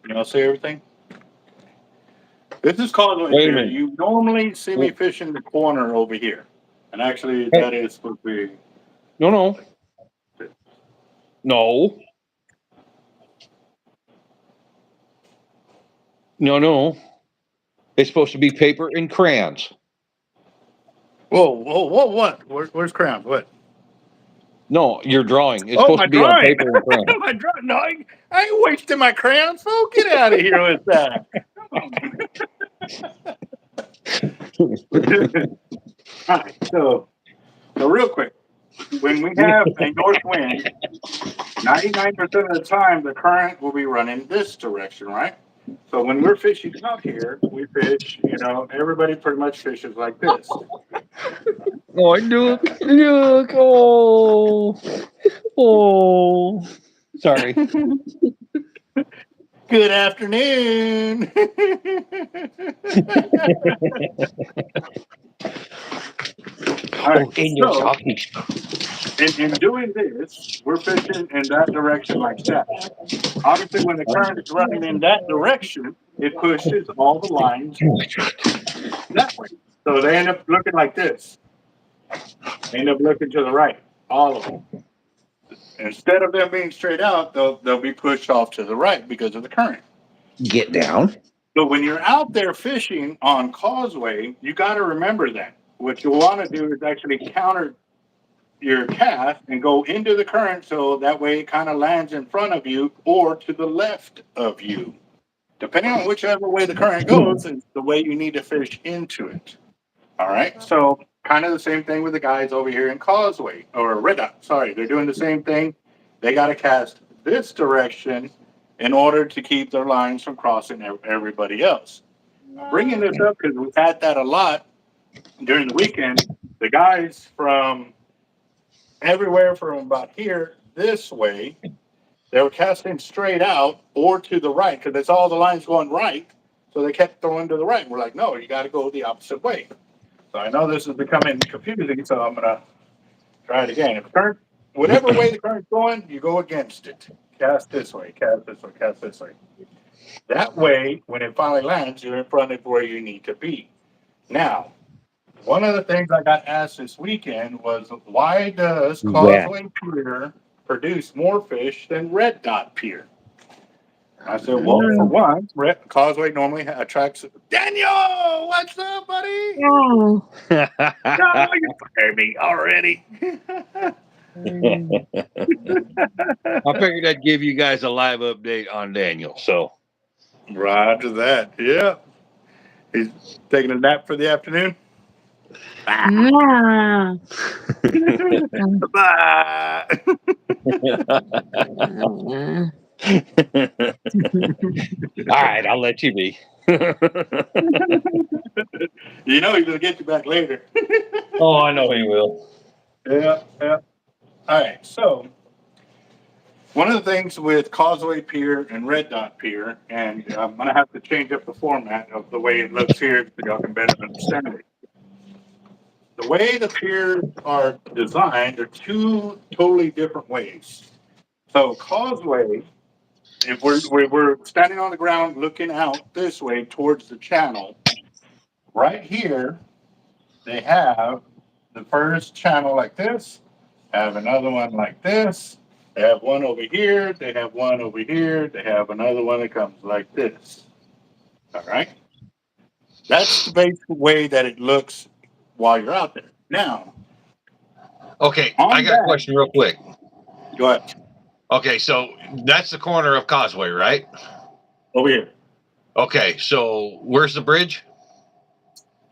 You know, see everything? This is Causeway Wait a Pier. minute. You normally see me fishing the corner over here, and actually, that is supposed to be. No. It's supposed to be paper and crayons. Whoa, what? Where's crayons? What? No, your drawing. It's Oh, supposed my to be on drawing. paper and crayons. My drawing. No, I ain't wasting my crayons, fool. Get out of here with that. All right, so real quick, when we have a north wind, 99% of the time the current will be running this direction, right? So when we're fishing out here, we fish, everybody pretty much fishes like this. Oh, look. Oh. Sorry. Good afternoon. All right, so in doing this, we're fishing in that direction like that. Obviously, when the current is running in that direction, it pushes all the lines that way. So they end up looking like this. They end up looking to the right, all of them. Instead of them being straight out, they'll be pushed off to the right because of the current. Get down. So when you're out there fishing on Causeway, you got to remember that. What you want to do is actually counter your cast and go into the current so that way it kind of lands in front of you or to the left of you. Depending on whichever way the current goes, is the way you need to fish into it. All right. So kind of the same thing with the guys over here in Causeway or Red Dot. Sorry, they're doing the same thing. They got to cast this direction in order to keep their lines from crossing everybody else. I'm bringing this up because we had that a lot during the weekend. The guys from everywhere from about here this way, they were casting straight out or to the right because it's all the lines going right. So they kept throwing to the right. We're like, no, you got to go the opposite way. So I know this is becoming confusing, so I'm gonna try it again. If the current, whatever way the current's going, you go against it. Cast this way, cast this way, cast this way. That way, when it finally lands, you're in front of where you need to be. Now, one of the things I got asked this weekend was, why does Causeway Pier produce more fish than Red Dot Pier? I said, well, for one, Causeway normally attracts. Daniel, what's up, buddy? Oh. No, you fired me already. I figured I'd give you guys a live update on Daniel. So, Roger that. Yeah. He's taking a nap for the afternoon. Yeah. Bye. all right, I'll let you be. You know he's going to get you back later. Oh, I know he will. Yeah, yeah. All right. So, one of the things with Causeway Pier and Red Dot Pier, and I'm going to have to change up the format of the way it looks here so y'all can better understand it. The way the piers are designed are two totally different ways. So, Causeway, if we're standing on the ground looking out this way towards the channel, right here, they have the first channel like this, have another one like this, they have one over here, they have one over here, they have another one that comes like this. All right? That's the basic way that it looks while you're out there. Now, Okay, on I got a that, question real quick. go ahead. Okay, so that's the corner of Causeway, right? Over here. Okay, so where's the bridge?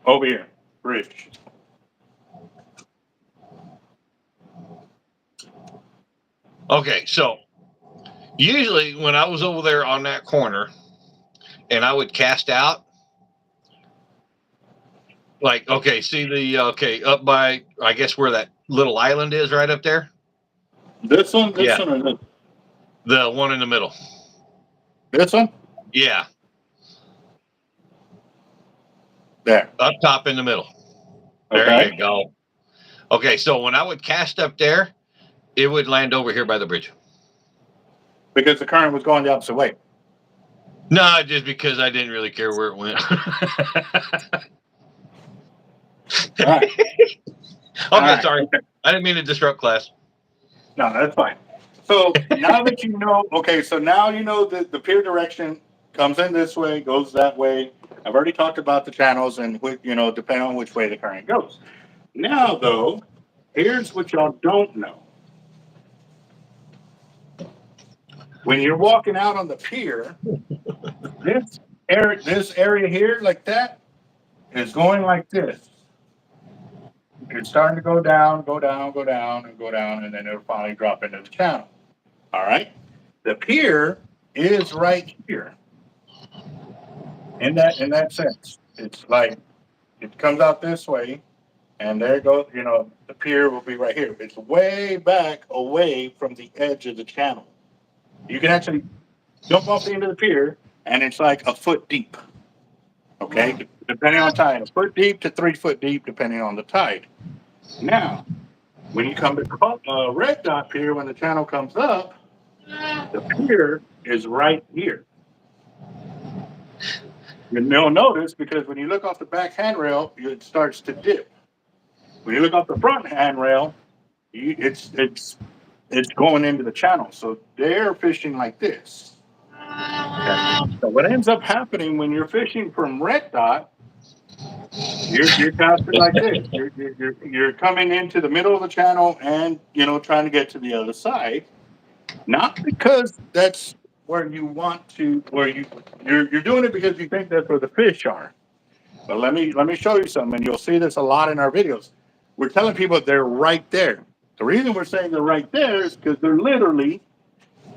Over here. Bridge. Okay, so usually when I was over there on that corner and I would cast out, like, okay, see up by, I guess where that little island is right up there? This one, Yeah. one, or this? The one in the middle. This one? Yeah, There. up top in the middle. There Okay. you go. Okay, so when I would cast up there, it would land over here by the bridge. Because the current was going the opposite way. No, just because I didn't really care where it went. All right. Okay, right. sorry. Okay. I didn't mean to disrupt class. No, that's fine. So now that you know, okay, so now you know that the pier direction comes in this way, goes that way. I've already talked about the channels and, depending on which way the current goes. Now, though, here's what y'all don't know. When you're walking out on the pier, this area here, like that, is going like this. It's starting to go down, go down, go down, and go down, and then it'll finally drop into the channel. All right? The pier is right here. In that sense. It's like it comes out this way, and there goes, the pier will be right here. It's way back away from the edge of the channel. You can actually jump off the end of the pier, and it's like a foot deep. Okay? Depending on tide. A foot deep to 3 foot deep, depending on the tide. Now, when you come to Red Dot Pier, when the channel comes up, the pier is right here. You'll notice because when you look off the back handrail, it starts to dip. When you look off the front handrail, it's going into the channel. So they're fishing like this. Okay. So what ends up happening when you're fishing from Red Dot, you're casting like this. You're coming into the middle of the channel and trying to get to the other side. Not because that's where you want to, you're doing it because you think that's where the fish are. But let me show you something, and you'll see this a lot in our videos. We're telling people they're right there. The reason we're saying they're right there is because they're literally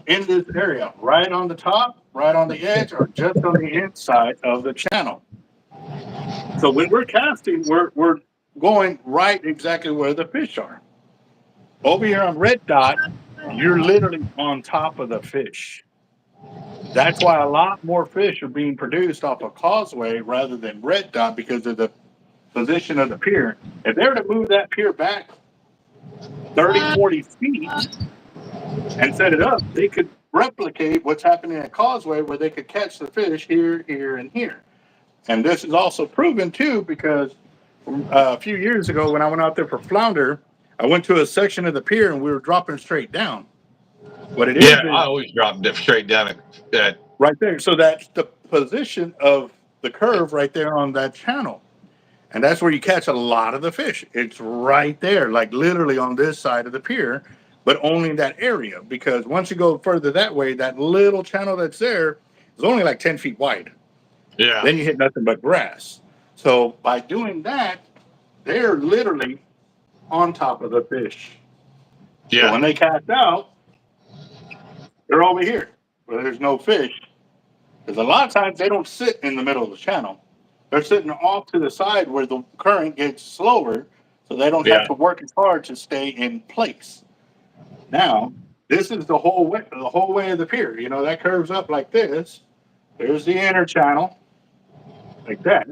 in this area, right on the top, right on the edge, or just on the inside of the channel. So when we're casting, we're going right exactly where the fish are. Over here on red dot, you're literally on top of the fish. That's why a lot more fish are being produced off a causeway rather than red dot because of the position of the pier. If they were to move that pier back 30, 40 feet and set it up, they could replicate what's happening at causeway where they could catch the fish here, here, and here. And this is also proven too because a few years ago when I went out there for flounder, I went to a section of the pier and we were dropping straight down. What it Yeah, is I always drop them straight down at right there. So that's the position of the curve right there on that channel. And that's where you catch a lot of the fish. It's right there, like literally on this side of the pier, but only in that area. Because once you go further that way, that little channel that's there is only like 10 feet wide. yeah. Then you hit nothing but grass. So by doing that, they're literally on top of the fish. So Yeah. when they cast out, they're over here where there's no fish. Because a lot of times they don't sit in the middle of the channel. They're sitting off to the side where the current gets slower, so they don't have Yeah. to work as hard to stay in place. Now, this is the whole way of the pier. You know, that curves up like this. There's the inner channel, like that.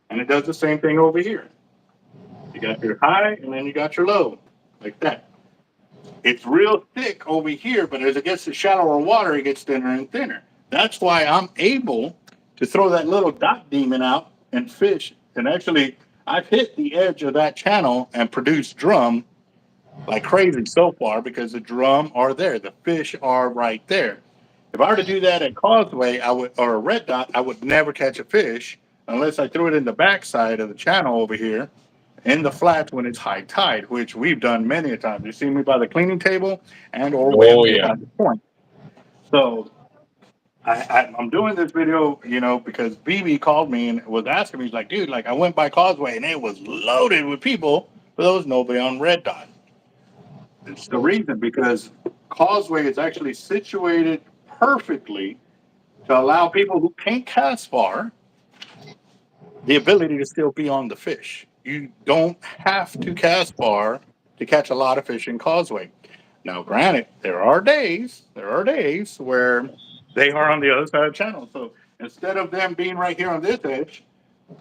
And it does the same thing over here. You got your high and then you got your low, like that. It's real thick over here, but as it gets to shallower water, it gets thinner and thinner. That's why I'm able to throw that little dot demon out and fish. And actually, I've hit the edge of that channel and produced drum like crazy so far because the drum are there. The fish are right there. If I were to do that at Causeway, I would, or a red dot, I would never catch a fish unless I threw it in the backside of the channel over here in the flats when it's high tide, which we've done many a time. You see me by the cleaning table and or way up Oh here yeah. by the point. So I'm doing this video, you know, because BB called me and was asking me, he's like, dude, like I went by Causeway and it was loaded with people, but there was nobody on red dot. It's the reason because Causeway is actually situated perfectly to allow people who can't cast far the ability to still be on the fish. You don't have to cast far to catch a lot of fish in Causeway. Now, granted, there are days where they are on the other side of the channel. So instead of them being right here on this edge,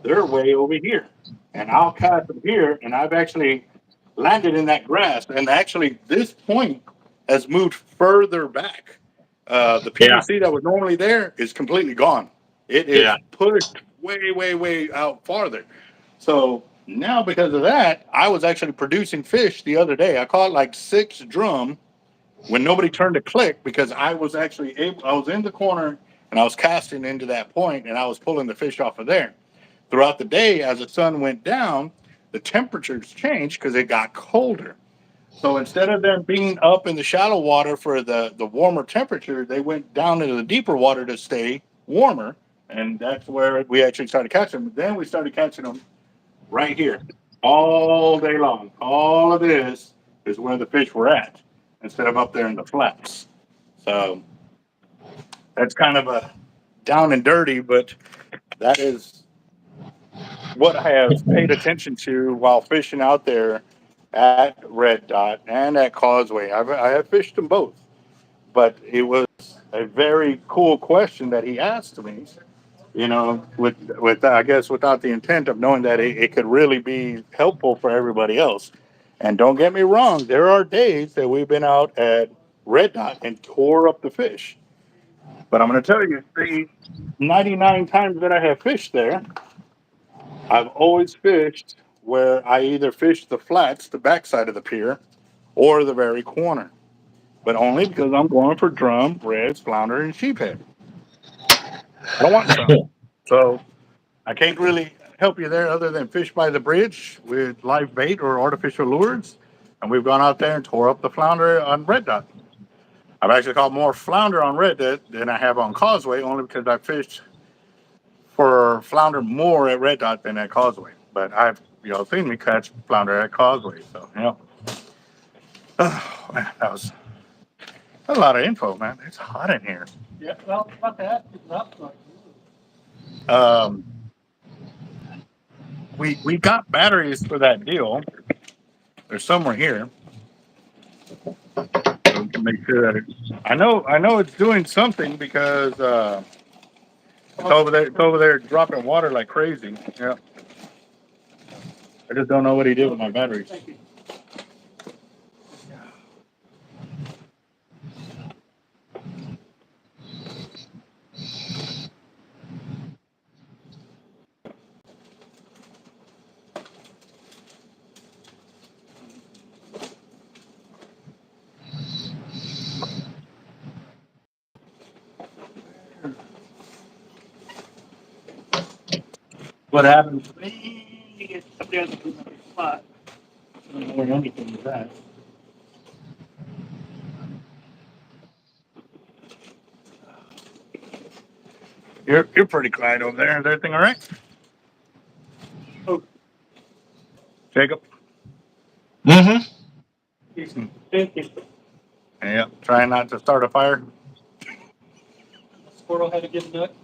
they're way over here. And I'll cast them here, and I've actually landed in that grass. And actually, this point has moved further back. The Yeah. PVC that was normally there is completely gone. It is Yeah. pushed way, way, way out farther. So now, because of that, I was actually producing fish the other day. I caught like 6 drum when nobody turned a click because I was actually able, I was in the corner and I was casting into that point and I was pulling the fish off of there. Throughout the day, as the sun went down, the temperatures changed because it got colder. So instead of them being up in the shallow water for the warmer temperature, they went down into the deeper water to stay warmer. And that's where we actually started catching them. Then we started catching them right here all day long. All of this is where the fish were at instead of up there in the flats. So that's kind of a down and dirty, but that is what I have paid attention to while fishing out there at Red Dot and at Causeway. I have fished them both, but it was a very cool question that he asked me. You know, with I guess without the intent of knowing that it could really be helpful for everybody else. And don't get me wrong, there are days that we've been out at Red Dot and tore up the fish. But I'm going to tell you, the 99 times that I have fished there, I've always fished where I either fished the flats, the backside of the pier, or the very corner. But only because I'm going for drum, reds, flounder, and sheephead. I don't want trout. So I can't really help you there other than fish by the bridge with live bait or artificial lures. And we've gone out there and tore up the flounder on red dot. I've actually caught more flounder on red dot than I have on causeway, only because I fished for flounder more at red dot than at causeway. But I've seen me catch flounder at causeway. So oh, man, that That's a lot of info, man. It's hot in here. Yeah, well, about that. It's up, like, We got batteries for that deal. There's somewhere here. So we can make sure that I know it's doing something because it's over there dropping water like crazy. Yeah. I just don't know what he did with my batteries. thank you. What happens to me? You get somebody else in another spot. I don't know where anything is at. You're pretty quiet over there. Is everything all right? Oh. Jacob? Mm-hmm. Thank you. Yeah. Trying not to start a fire. Squirrel had to get nut.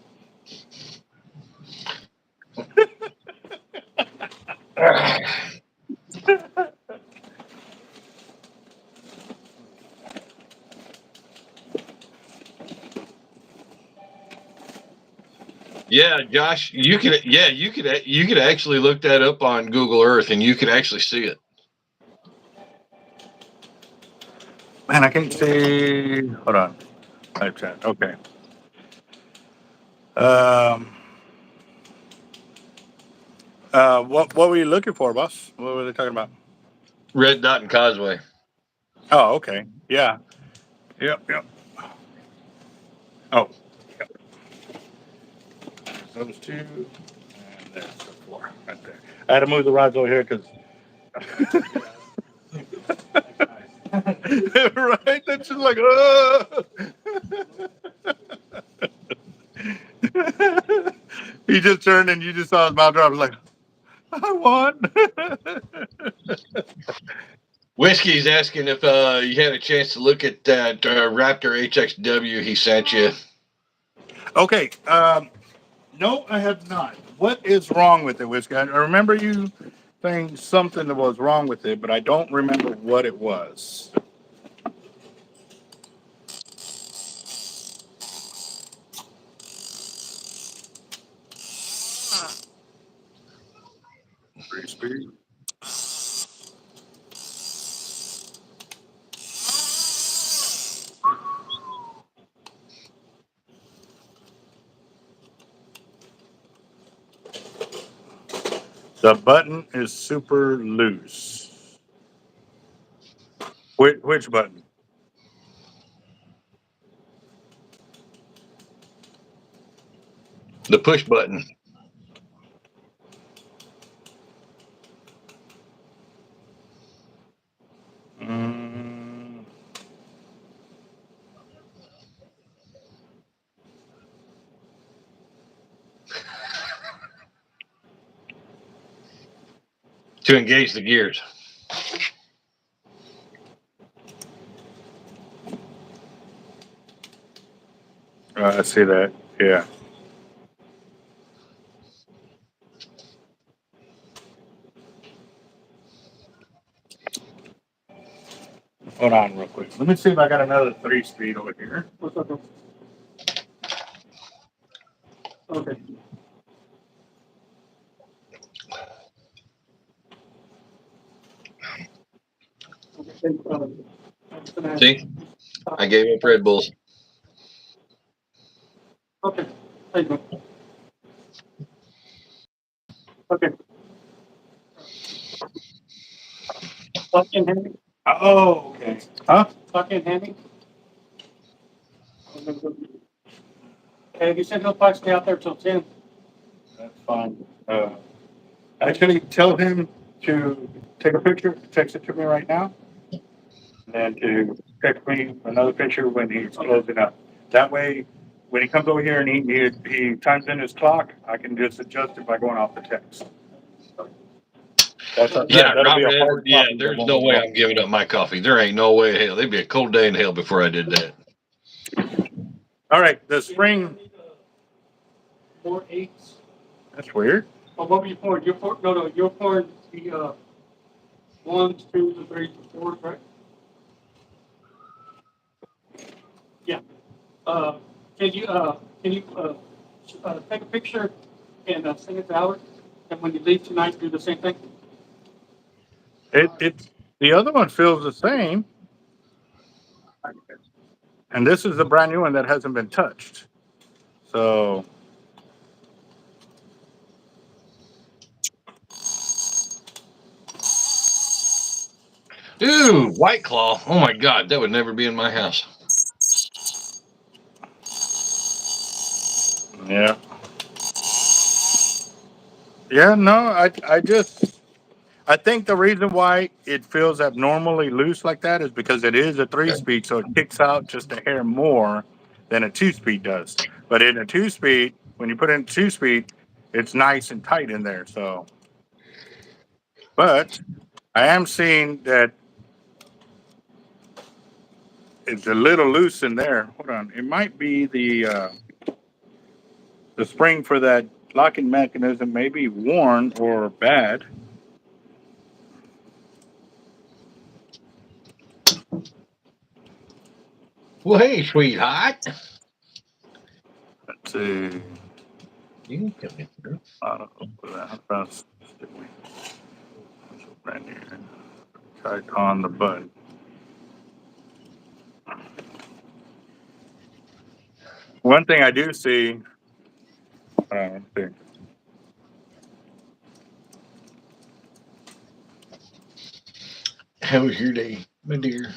Yeah, Josh, you could actually look that up on Google Earth and you could actually see it. Man, I can't see. Hold on. Type chat. Okay. What were you looking for, boss? What were they talking about? Red Dot and Causeway. Oh, okay. Yeah. Yep. Oh. Yep. There's those two. And there's the floor right there. I had to move the rods over here because. Right? That's just like, He just turned and you just saw his mouth drop. I was like, I won. Whiskey's asking if you had a chance to look at that Raptor HXW he sent you. Okay. No, I have not. What is wrong with it, Whiskey? I remember you saying something that was wrong with it, but I don't remember what it was. Crispy. The button is super loose. Which button? The push button. Mm, To engage the gears. I see that. Yeah. Hold on real quick. Let me see if I got another 3-speed over here. What's up? Okay. See? I gave him Red Bulls. Okay. Thank you. Okay. Tuck in handy? Oh, okay. Huh? Tuck in handy? Okay, you said he'll probably stay out there till 10. That's fine. Actually, tell him to take a picture, text it to me right now, and then to text me another picture when he's closing up. That way, when he comes over here and he times in his clock, I can just adjust it by going off the text. That'll be a hard Yeah, copy that there's won't no be way wrong. I'm giving up my coffee. There ain't no way in hell. It'd be a cold day in hell before I did that. All right, the spring. 4 eighths. That's weird. Oh, what were you pouring? You're pouring the, 1s, 2s, and 3s, and 4s, right? Yeah. Can you take a picture and send it to Howard? And when you leave tonight, do the same thing? It's the other one feels the same, and this is a brand new one that hasn't been touched. So Ooh, White Claw. Oh my God, that would never be in my house. yeah, yeah. No, I think the reason why it feels abnormally loose like that is because it is a 3-speed, so it kicks out just a hair more than a 2-speed does. But in a 2-speed, when you put in 2-speed, it's nice and tight in there. So, but I am seeing that it's a little loose in there. Hold on, it might be the spring for that locking mechanism may be worn or bad. Well, hey, sweetheart. Let's see. You can come in here. Right here. Tight on the button. One thing I do see. Let's see. How was your day, my dear?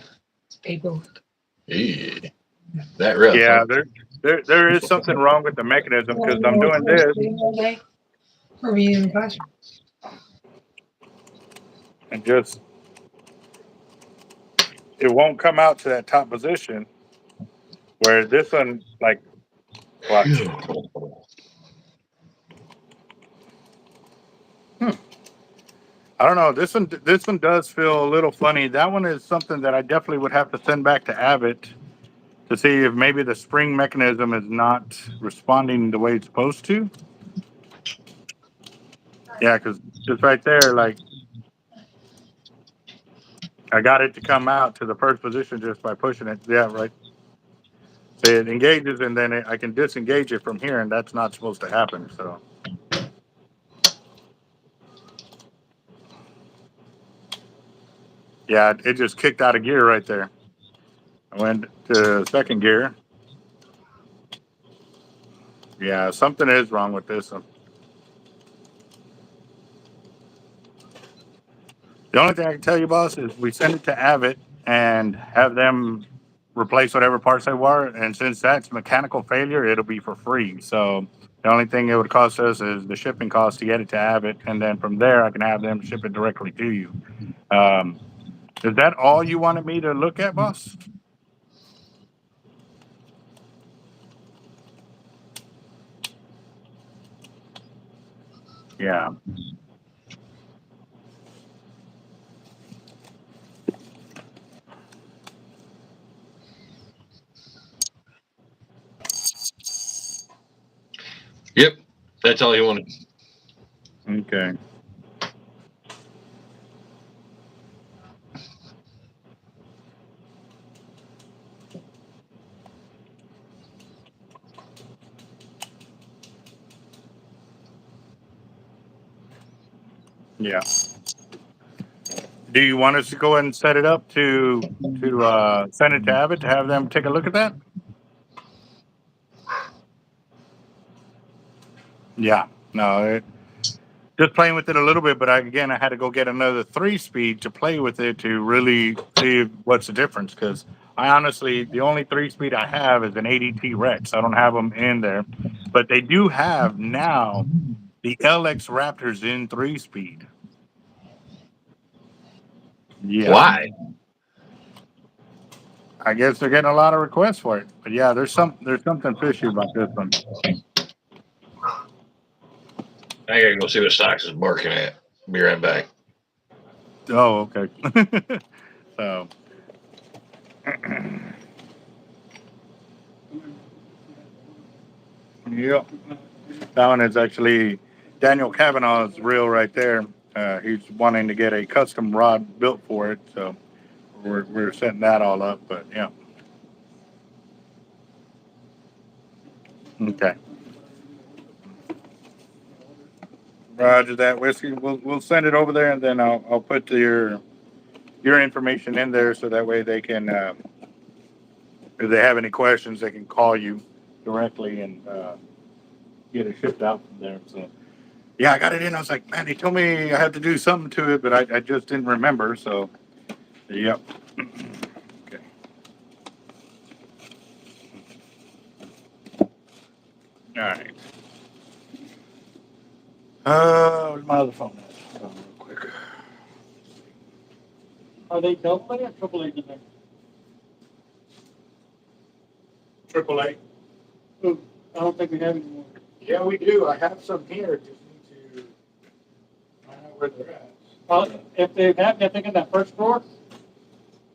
Paperwork. Yeah, that rough. Yeah, Huh? there is something wrong with the mechanism because I'm doing this Or were you in the classroom? and just it won't come out to that top position where this one like watch. I don't know. This one does feel a little funny. That one is something that I definitely would have to send back to Avet to see if maybe the spring mechanism is not responding the way it's supposed to. Yeah, because just right there, like I got it to come out to the first position just by pushing it. Yeah, right. So it engages and then I can disengage it from here, and that's not supposed to happen. So. Yeah, it just kicked out of gear right there. I went to second gear. Yeah, something is wrong with this one. The only thing I can tell you, boss, is we send it to Avet and have them replace whatever parts they were. And since that's mechanical failure, it'll be for free. So the only thing it would cost us is the shipping cost to get it to Avet. And then from there, I can have them ship it directly to you. Is that all you wanted me to look at, boss? Yeah. Yep, that's all he wanted. Okay. Yeah. Do you want us to go ahead and set it up to send it to Abbott to have them take a look at that? Yeah. No, just playing with it a little bit, but I had to go get another 3-speed to play with it to really see what's the difference. Because I honestly, the only 3-speed I have is an ADT Rex. I don't have them in there, but they do have now the LX Raptors in 3-speed. Yeah. Why? I guess they're getting a lot of requests for it. But yeah, there's something fishy about this one. I gotta go see what Stocks is barking at. Be right back. Oh, okay. So Yep. That one is actually Daniel Kavanaugh's reel right there. He's wanting to get a custom rod built for it, so we're setting that all up. But yeah. Okay. Roger that, Whiskey. We'll send it over there, and then I'll put your information in there so that way they can, if they have any questions, they can call you directly and get it shipped out from there. So yeah, I got it in. I was like, man, he told me I had to do something to it, but I just didn't remember. So yep. Okay. All right. Where's my other phone? Hold on real quick. Are they double A or triple A today? AAA. I don't think we have any more. Yeah, we do. I have some here. Just need to find out where they're at. If they have, I think in that first drawer,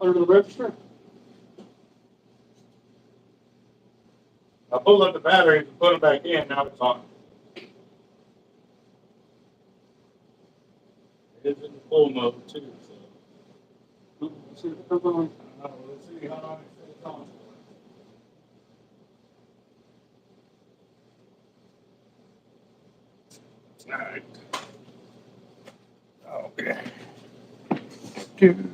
under the register. I pulled up the batteries and put them back in. Now it's on. It's in full mode too. So Let's see if it's on. let's see how long it stays on. All right. Okay. Dude.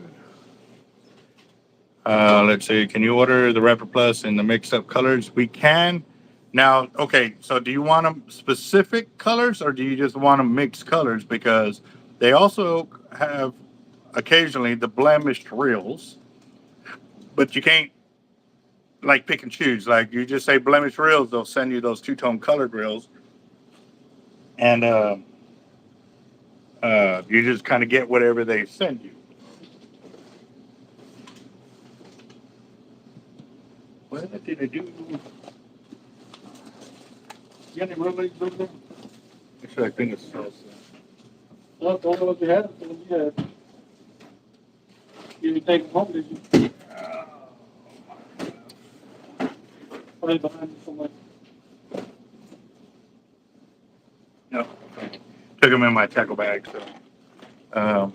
Let's see. Can you order the Raptor Plus in the mixed up colors? We can. Now, okay. So, do you want them specific colors, or do you just want them mixed colors? Because they also have occasionally the blemished reels, but you can't like pick and choose. Like you just say blemished reels, they'll send you those two-tone colored reels, and you just kind of get whatever they send you. What did I do? You got any release over there? Actually, I think it's. Well, don't know what you had. You didn't take them home, did you? Probably behind you somewhere. No. Took them in my tackle bag. So,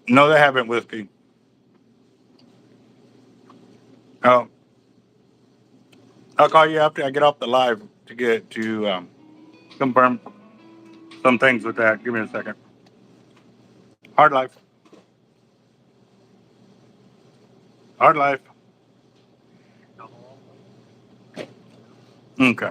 no, they haven't, Whiskey. Oh, I'll call you after I get off the live to confirm some things with that. Give me a second. Hard life. Hard life. Okay.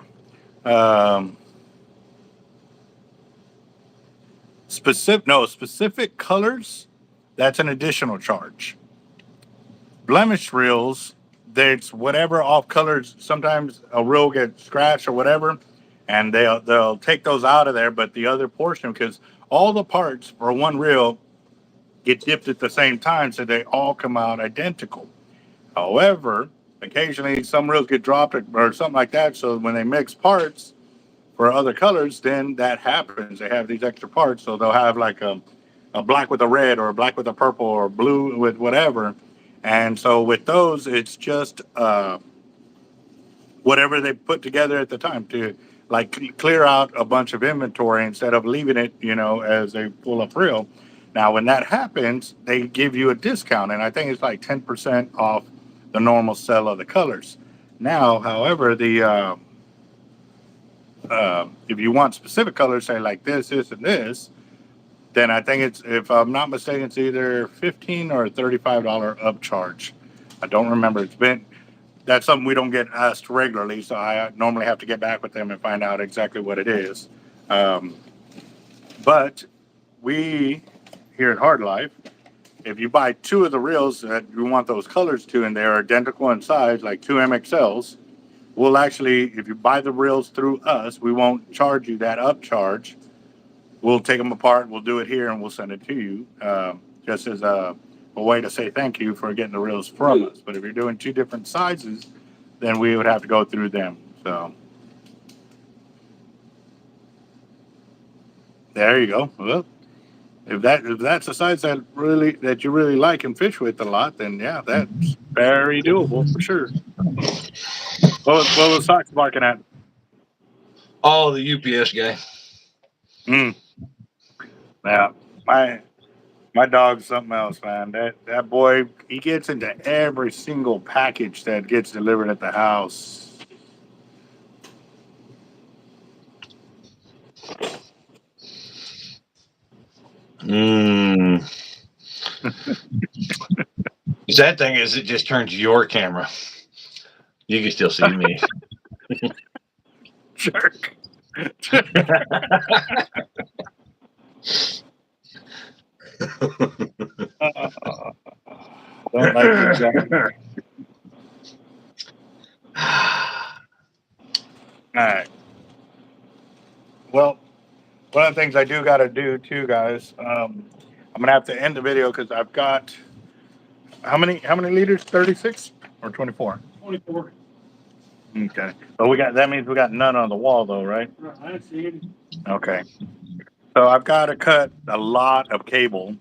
Specific colors. That's an additional charge. Blemish reels, there's whatever off colors. Sometimes a reel gets scratched or whatever, and they'll take those out of there. But the other portion, because all the parts for one reel get dipped at the same time, so they all come out identical. However, occasionally some reels get dropped or something like that. So when they mix parts for other colors, then that happens. They have these extra parts, so they'll have like a black with a red or a black with a purple or blue with whatever. And so with those, it's just whatever they put together at the time to like clear out a bunch of inventory instead of leaving it, as a full up reel. Now, when that happens, they give you a discount, and I think it's like 10% off the normal sell of the colors. Now, however, the if you want specific colors, say like this, and this, then I think it's, if I'm not mistaken, it's either $15 or $35 upcharge. I don't remember. That's something we don't get asked regularly, so I normally have to get back with them and find out exactly what it is. But we here at Hard Life, if you buy two of the reels that you want those colors to, and they're identical in size, like two MXLs, we'll actually, if you buy the reels through us, we won't charge you that upcharge. We'll take them apart, we'll do it here, and we'll send it to you, just as a way to say thank you for getting the reels from us. But if you're doing two different sizes, then we would have to go through them. So there you go. Well, if that's a size that you really like and fish with a lot, then yeah, that's very doable for sure. What was Socks barking at? Oh, the UPS guy. Yeah, my dog's something else, man. That boy, he gets into every single package that gets delivered at the house. Sad thing is, it just turns your camera. You can still see me. Jerk. Don't like this guy. All right. Well, one of the things I do got to do too, guys. I'm gonna have to end the video because I've got how many liters? 36 or 24? 24. Okay. But that means we got none on the wall though, right? I didn't see any. Okay. So I've got to cut a lot of cable.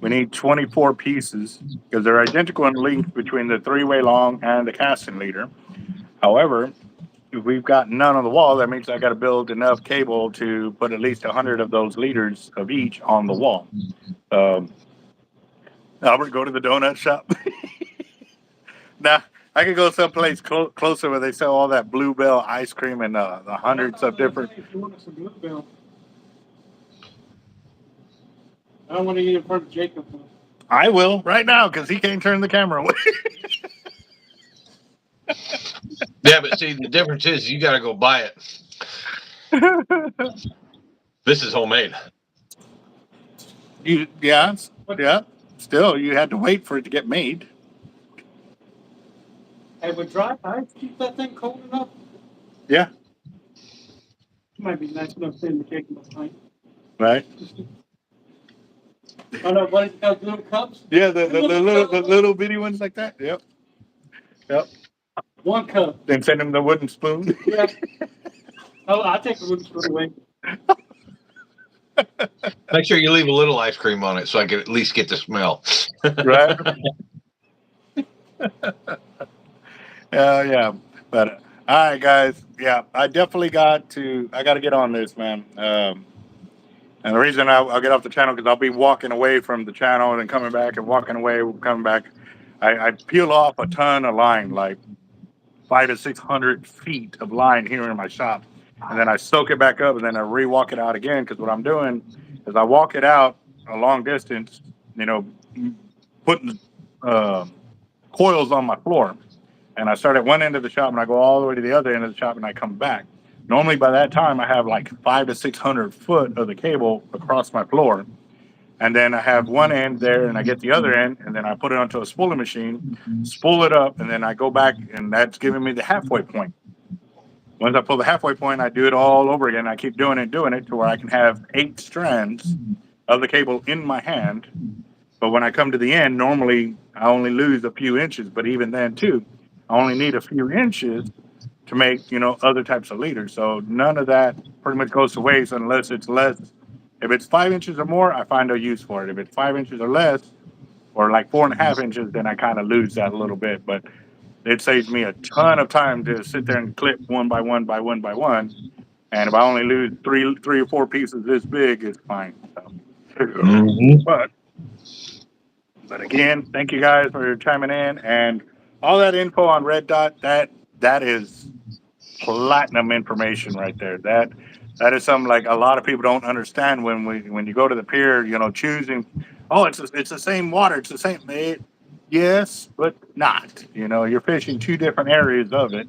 We need 24 pieces because they're identical in length between the 3-way long and the casting leader. However, if we've got none on the wall, that means I got to build enough cable to put at least 100 of those liters of each on the wall. Albert, go to the donut shop. Now, I could go someplace closer where they sell all that Bluebell ice cream and the hundreds of different. If you want some Bluebell. I don't want to get in front of Jacob. I will right now because he can't turn the camera away. Yeah, but see, the difference is you got to go buy it. This is homemade. Yeah. Still, you had to wait for it to get made. Hey, would dry ice keep that thing cold enough? Yeah. Might be nice enough to the Jacob a pint. Right. Oh no, what is those little cups? Yeah, the little bitty ones like that. Yep. 1 cup. Then send him the wooden spoon. Yeah. Oh, I'll take the wooden spoon away. Make sure you leave a little ice cream on it so I can at least get the smell. Right. Yeah. But all right, guys. Yeah, I definitely got to get on this, man. And the reason I'll get off the channel because I'll be walking away from the channel and then coming back and walking away, coming back. I peel off a ton of line, like 500 to 600 feet of line here in my shop, and then I soak it back up and then I re-walk it out again. Because what I'm doing is I walk it out a long distance, putting coils on my floor, and I start at one end of the shop and I go all the way to the other end of the shop and I come back. Normally by that time I have like 500 to 600 foot of the cable across my floor. And then I have one end there and I get the other end and then I put it onto a spooling machine, spool it up, and then I go back and that's giving me the halfway point. Once I pull the halfway point, I do it all over again. I keep doing it to where I can have 8 strands of the cable in my hand. But when I come to the end, normally I only lose a few inches, but even then too, I only need a few inches to make, other types of leaders. So none of that pretty much goes to waste unless it's less. If it's 5 inches or more, I find a use for it. If it's 5 inches or less, or like 4.5 inches, then I kind of lose that a little bit. But it saves me a ton of time to sit there and clip one by one by one by one. And if I only lose three or 4 pieces this big, it's fine. So. But again, thank you guys for chiming in and all that info on Red Dot. That is platinum information right there. That is something like a lot of people don't understand when you go to the pier. Choosing. Oh, it's the same water. It's the same. Yes, but not. You're fishing 2 different areas of it,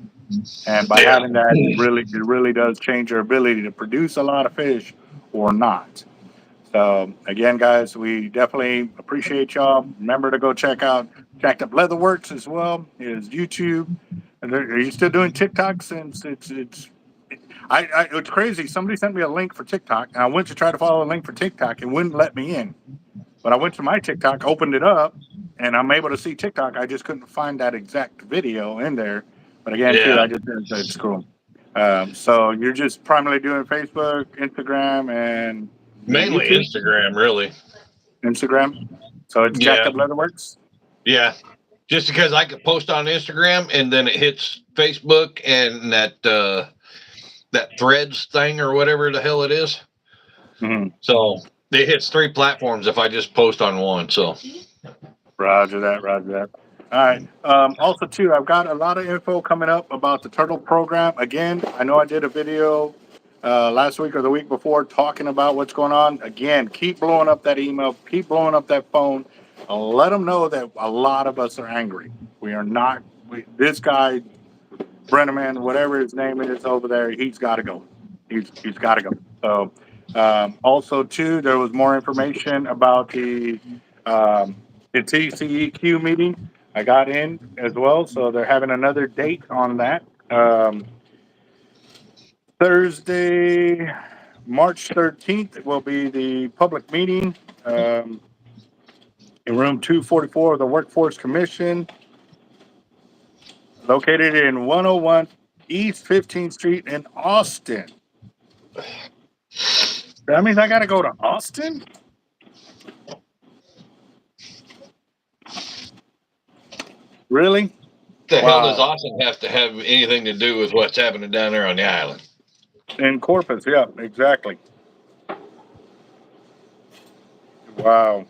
and by having that, it really does change your ability to produce a lot of fish or not. So again, guys, we definitely appreciate y'all. Remember to go check out Jacked Up Leatherworks as well. His YouTube. Are you still doing TikTok? Since it's crazy. Somebody sent me a link for TikTok, and I went to try to follow a link for TikTok, and wouldn't let me in. But I went to my TikTok, opened it up, and I'm able to see TikTok. I just couldn't find that exact video in there. But again, too, I just didn't say it's cool. So you're just primarily doing Facebook, Instagram, and Mainly YouTube? Instagram, really. Instagram. So it's Jacked Yeah. Up Leatherworks. Yeah. Just because I could post on Instagram and then it hits Facebook and that Threads thing or whatever the hell it is. Mm-hmm. So it hits 3 platforms if I just post on one. So Roger that. Roger that. All right. Also, too, I've got a lot of info coming up about the turtle program. Again, I know I did a video last week or the week before talking about what's going on. Again, keep blowing up that email, keep blowing up that phone. Let them know that a lot of us are angry. We are not. This guy, Brenneman, whatever his name is over there, he's got to go. He's got to go. So, also, too, there was more information about the TCEQ meeting. I got in as well, so they're having another date on that. Thursday, March 13th will be the public meeting in room 244 of the Workforce Commission, located in 101 East 15th Street in Austin. That means I got to go to Austin? Really? the hell does Wow. Austin have to have anything to do with what's happening down there on the island? In Corpus, yeah, exactly. Wow.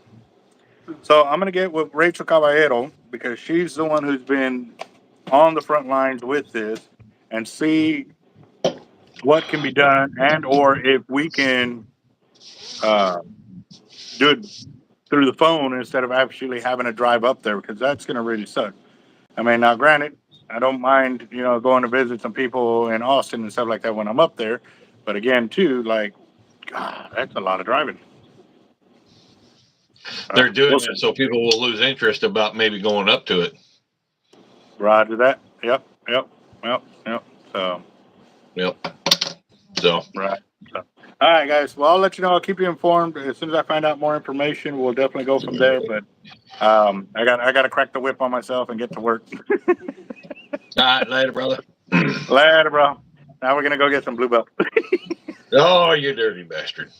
So I'm going to get with Rachel Caballero because she's the one who's been on the front lines with this and see what can be done and or if we can do it through the phone instead of actually having to drive up there because that's going to really suck. I mean, now granted, I don't mind, going to visit some people in Austin and stuff like that when I'm up there. But again, too, like, God, that's a lot of driving. They're doing We'll it see. so people will lose interest about maybe going up to it. Roger that. Yep. So, Yep. So right. So, all right, guys. Well, I'll let you know. I'll keep you informed as soon as I find out more information. We'll definitely go from there. But I got to crack the whip on myself and get to work. all right, later, brother. Later, bro. Now we're gonna go get some blue belt. Oh, you dirty bastard.